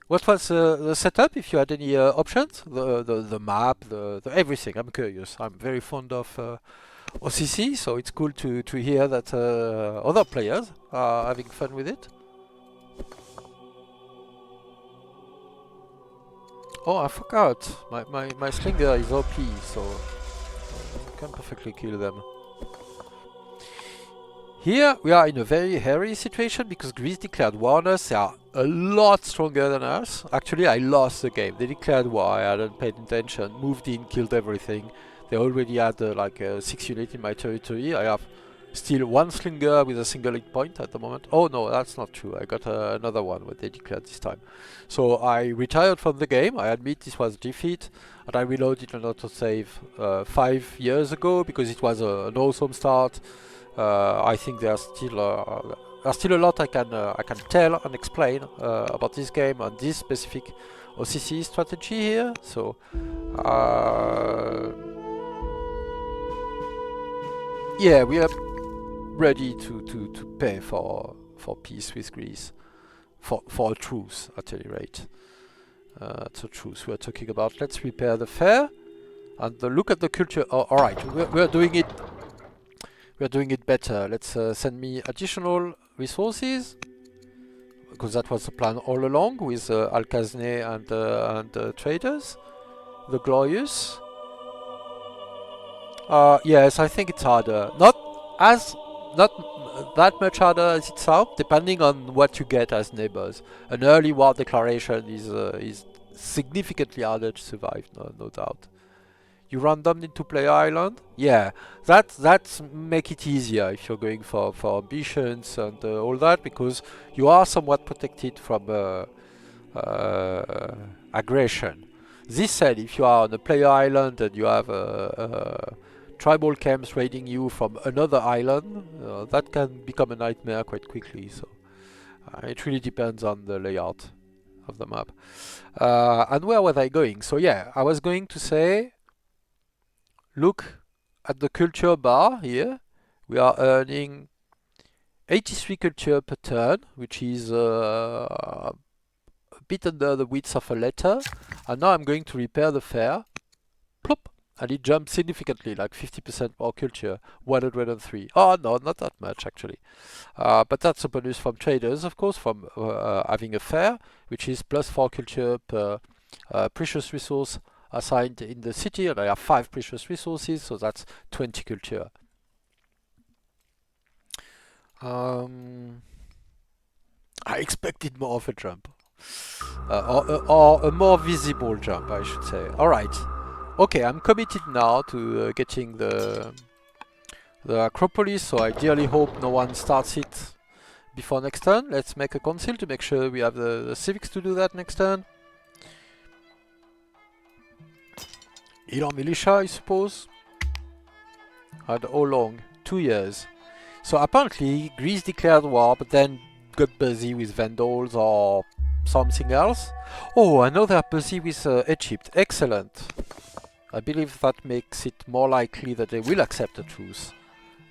What was the setup, if you had any options? The map, the everything, I'm curious. I'm very fond of OCC, so it's cool to hear that other players are having fun with it. Oh, I forgot. My slinger is OP, so I can perfectly kill them. Here we are in a very hairy situation because Greece declared war on us. They are a lot stronger than us. Actually, I lost the game. They declared war. I hadn't paid attention. Moved in, killed everything. They already had like 6 units in my territory. I have still 1 slinger with a single hit point at the moment. Oh no, that's not true. I got another one what they declared this time. So I retired from the game. I admit this was defeat, and I reloaded an autosave 5 years ago because it was an awesome start. I think there's still a lot I can tell and explain about this game and this specific OCC strategy here. So yeah, we are ready to pay for peace with Greece, for a truce at any rate. It's a truce we are talking about. Let's repair the fair and look at the culture. Oh, all right, we're doing it. We're doing it better. Let's send me additional resources, because that was the plan all along with Alkazne and traders. The Glorious. Yes, I think it's harder. Not that much harder as it sounds, depending on what you get as neighbors. An early war declaration is significantly harder to survive, no doubt. You random need to play island? Yeah, that's make it easier if you're going for ambitions and all that, because you are somewhat protected from aggression. This said, if you are on a player island and you have tribal camps raiding you from another island, that can become a nightmare quite quickly. So it really depends on the layout of the map. And where was I going? So yeah, I was going to say, look at the culture bar here. We are earning 83 culture per turn, which is a bit under the width of a letter, and now I'm going to repair the fare. Plop! And it jumps significantly, like 50% more culture, 103. Oh no, not that much actually. But that's a bonus from traders, of course, from having a fare, which is plus 4 culture per precious resource assigned in the city, and I have 5 precious resources, so that's 20 culture. I expected more of a jump. Or a more visible jump, I should say. Alright. Okay, I'm committed now to getting the Acropolis, so I dearly hope no one starts it before next turn. Let's make a council to make sure we have the civics to do that next turn. Elon militia, I suppose. And how long? 2 years. So apparently Greece declared war, but then got busy with Vandals or something else. Oh, I know they're busy with Egypt. Excellent. I believe that makes it more likely that they will accept the truce.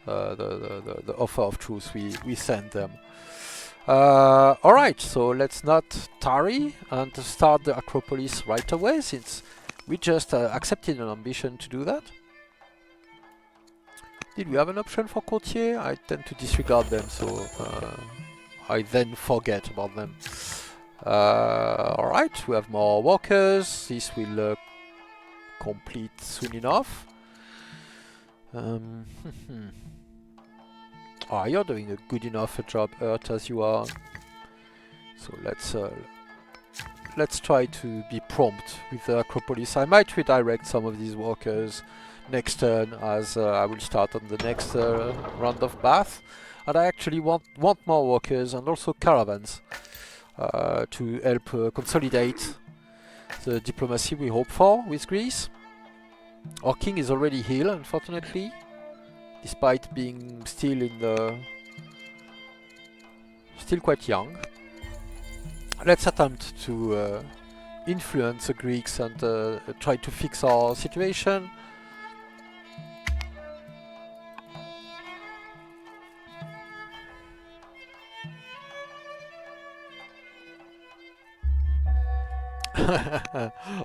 The offer of truce we send them. Alright, so let's not tarry and start the Acropolis right away, since we just accepted an ambition to do that. Did we have an option for courtier? I tend to disregard them, so I then forget about them. Alright, we have more workers. This will complete soon enough. Oh, you're doing a good enough a job, Earth, as you are. So let's try to be prompt with the Acropolis. I might redirect some of these workers next turn, as I will start on the next round of bath. And I actually want more workers and also caravans to help consolidate the diplomacy we hope for with Greece. Our king is already healed, unfortunately, despite being still quite young. Let's attempt to influence the Greeks and try to fix our situation.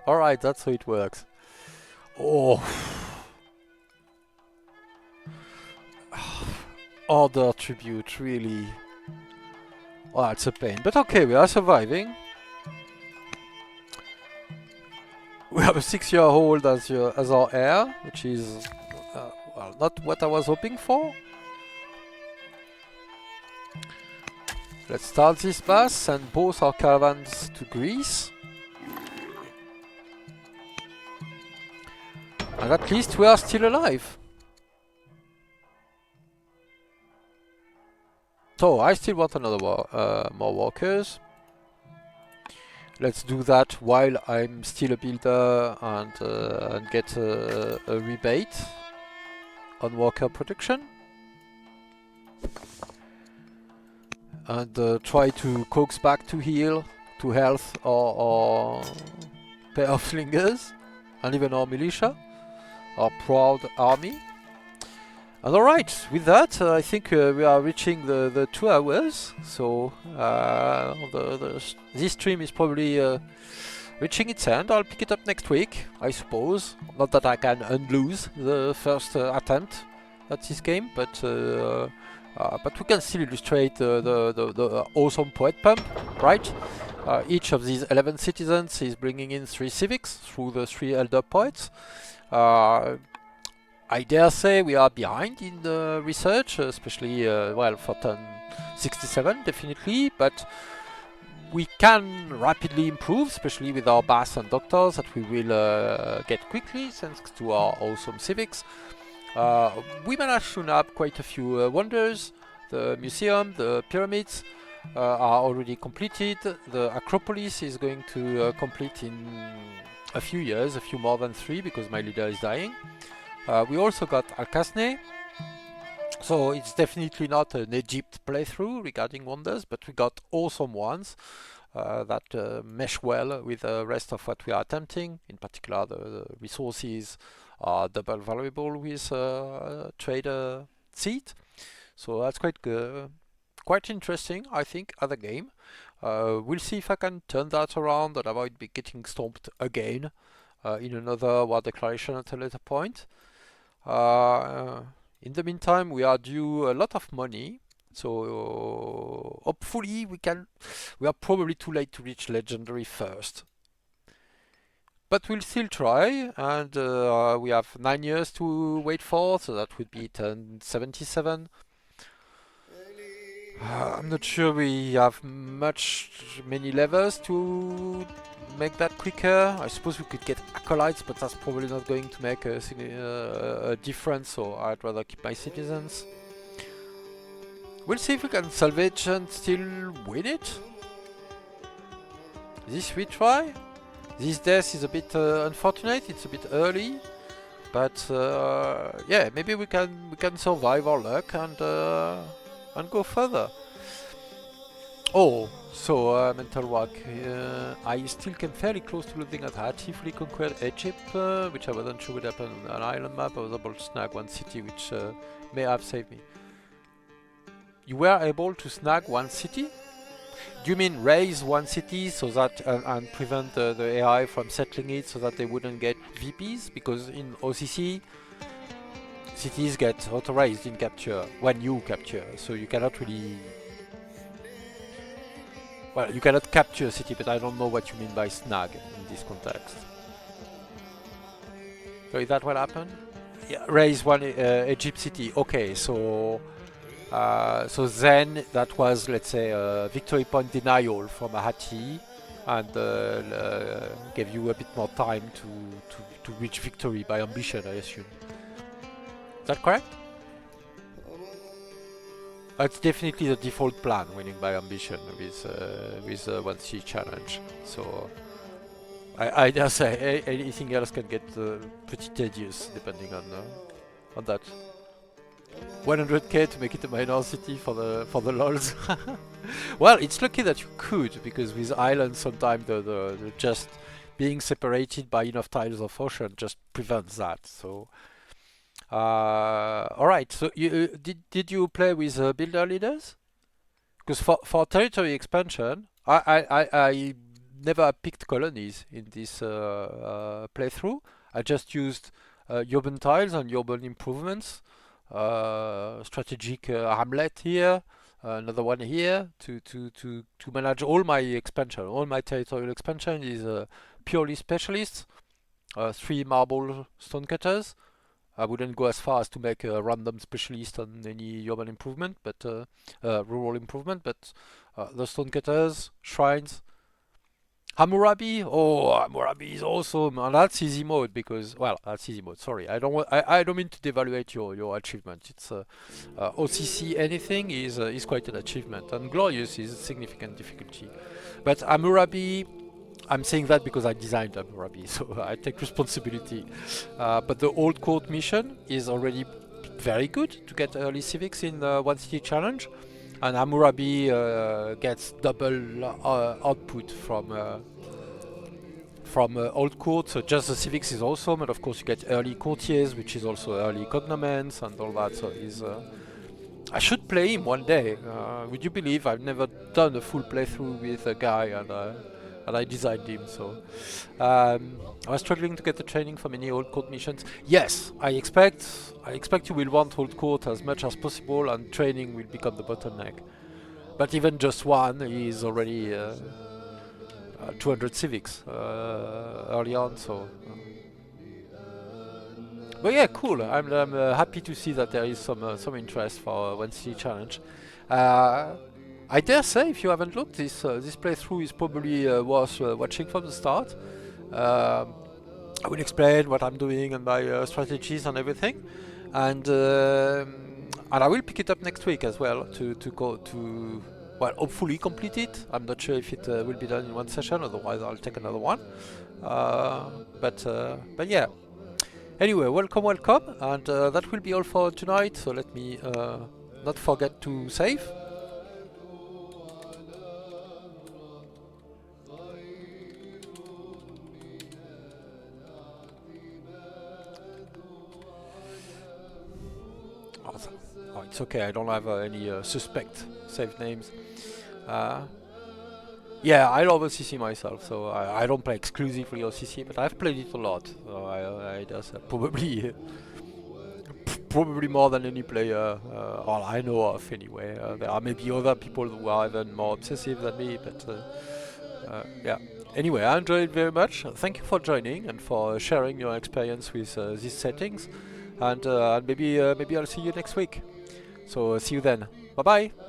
Alright, that's how it works. Oh. Order tribute, really. Oh, it's a pain. But okay, we are surviving. We have a 6-year-old as our heir, which is well, not what I was hoping for. Let's start this bus, send both our caravans to Greece. And at least we are still alive. So, I still want another more workers. Let's do that while I'm still a builder and get a rebate on worker production. And try to coax back to health, or pair of slingers, and even our militia, our proud army. And alright, with that, I think we are reaching the 2 hours, so this stream is probably reaching its end. I'll pick it up next week, I suppose. Not that I can unlose the first attempt at this game, but we can still illustrate the awesome poet pump, right? Each of these 11 citizens is bringing in 3 civics through the 3 elder poets. I dare say we are behind in the research, especially, well, for turn 67, definitely, but we can rapidly improve, especially with our baths and doctors that we will get quickly, thanks to our awesome civics. We managed to nab quite a few wonders. The museum, the pyramids are already completed. The Acropolis is going to complete in a few years, a few more than 3, because my leader is dying. We also got Alcasne, so it's definitely not an Egypt playthrough regarding wonders, but we got awesome ones that mesh well with the rest of what we are attempting. In particular, the resources are double valuable with trader seat, so that's quite interesting, I think, as a game. We'll see if I can turn that around and avoid getting stomped again in another war declaration at a later point. In the meantime, we are due a lot of money, so hopefully we can. We are probably too late to reach legendary first, but we'll still try, and we have 9 years to wait for, so that would be 1077. I'm not sure we have many levers to make that quicker. I suppose we could get acolytes, but that's probably not going to make a difference, so I'd rather keep my citizens. We'll see if we can salvage and still win it. This retry. This death is a bit unfortunate, it's a bit early, but yeah, maybe we can survive our luck and go further. Oh, so mental work. I still came fairly close to losing at Hatifully conquered Egypt, which I wasn't sure would happen on an island map. I was able to snag one city, which may have saved me. You were able to snag one city? Do you mean raise one city so that and prevent the AI from settling it so that they wouldn't get VPs? Because in OCC, cities get auto-raised in capture when you capture, so you cannot really. Well, you cannot capture a city, but I don't know what you mean by snag in this context. So is that what happened? Yeah, raise one Egypt city. Okay, so then that was, let's say, a victory point denial from Ahati, and gave you a bit more time to reach victory by ambition, I assume. Is that correct? It's definitely the default plan, winning by ambition with 1C challenge. So I dare say anything else can get pretty tedious depending on that. 100k to make it a minor city for the lols. Well, it's lucky that you could, because with islands sometimes the just being separated by enough tiles of ocean just prevents that. So all right. So you did you play with builder leaders? Because for territory expansion, I never picked colonies in this playthrough. I just used urban tiles and urban improvements. Strategic hamlet here, another one here to manage all my expansion. All my territorial expansion is purely specialists. 3 marble stonecutters. I wouldn't go as far as to make a random specialist on any urban improvement, but rural improvement. But the stonecutters, shrines, Hammurabi, oh, Hammurabi is awesome, and that's easy mode because, well, that's easy mode. Sorry, I don't mean to devaluate your achievement. It's OCC anything is quite an achievement, and glorious is a significant difficulty. But Hammurabi, I'm saying that because I designed Hammurabi, so I take responsibility. But the old court mission is already very good to get early civics in the 1 city challenge. And Hammurabi gets double output from old court, so just the civics is awesome, and of course you get early courtiers, which is also early cognomens and all that. So he's I should play him one day. Would you believe I've never done a full playthrough with a guy, and I designed him. So I was struggling to get the training from any old court missions. Yes, I expect you will want old court as much as possible, and training will become the bottleneck. But even just one is already 200 civics early on. So, but yeah, cool. I'm happy to see that there is some interest for 1 city challenge. I dare say, if you haven't looked, this playthrough is probably worth watching from the start. I will explain what I'm doing and my strategies and everything, and I will pick it up next week as well to go to, well, hopefully complete it. I'm not sure if it will be done in one session, otherwise I'll take another one. But yeah. Anyway, welcome, and that will be all for tonight. So let me not forget to save. Oh, it's okay, I don't have any suspect saved names. Yeah, I love OCC myself, so I don't play exclusively OCC, but I've played it a lot. So I just probably probably more than any player, or I know of anyway. There are maybe other people who are even more obsessive than me, but yeah. Anyway, I enjoyed it very much. Thank you for joining and for sharing your experience with these settings, and maybe I'll see you next week. So see you then. Bye bye.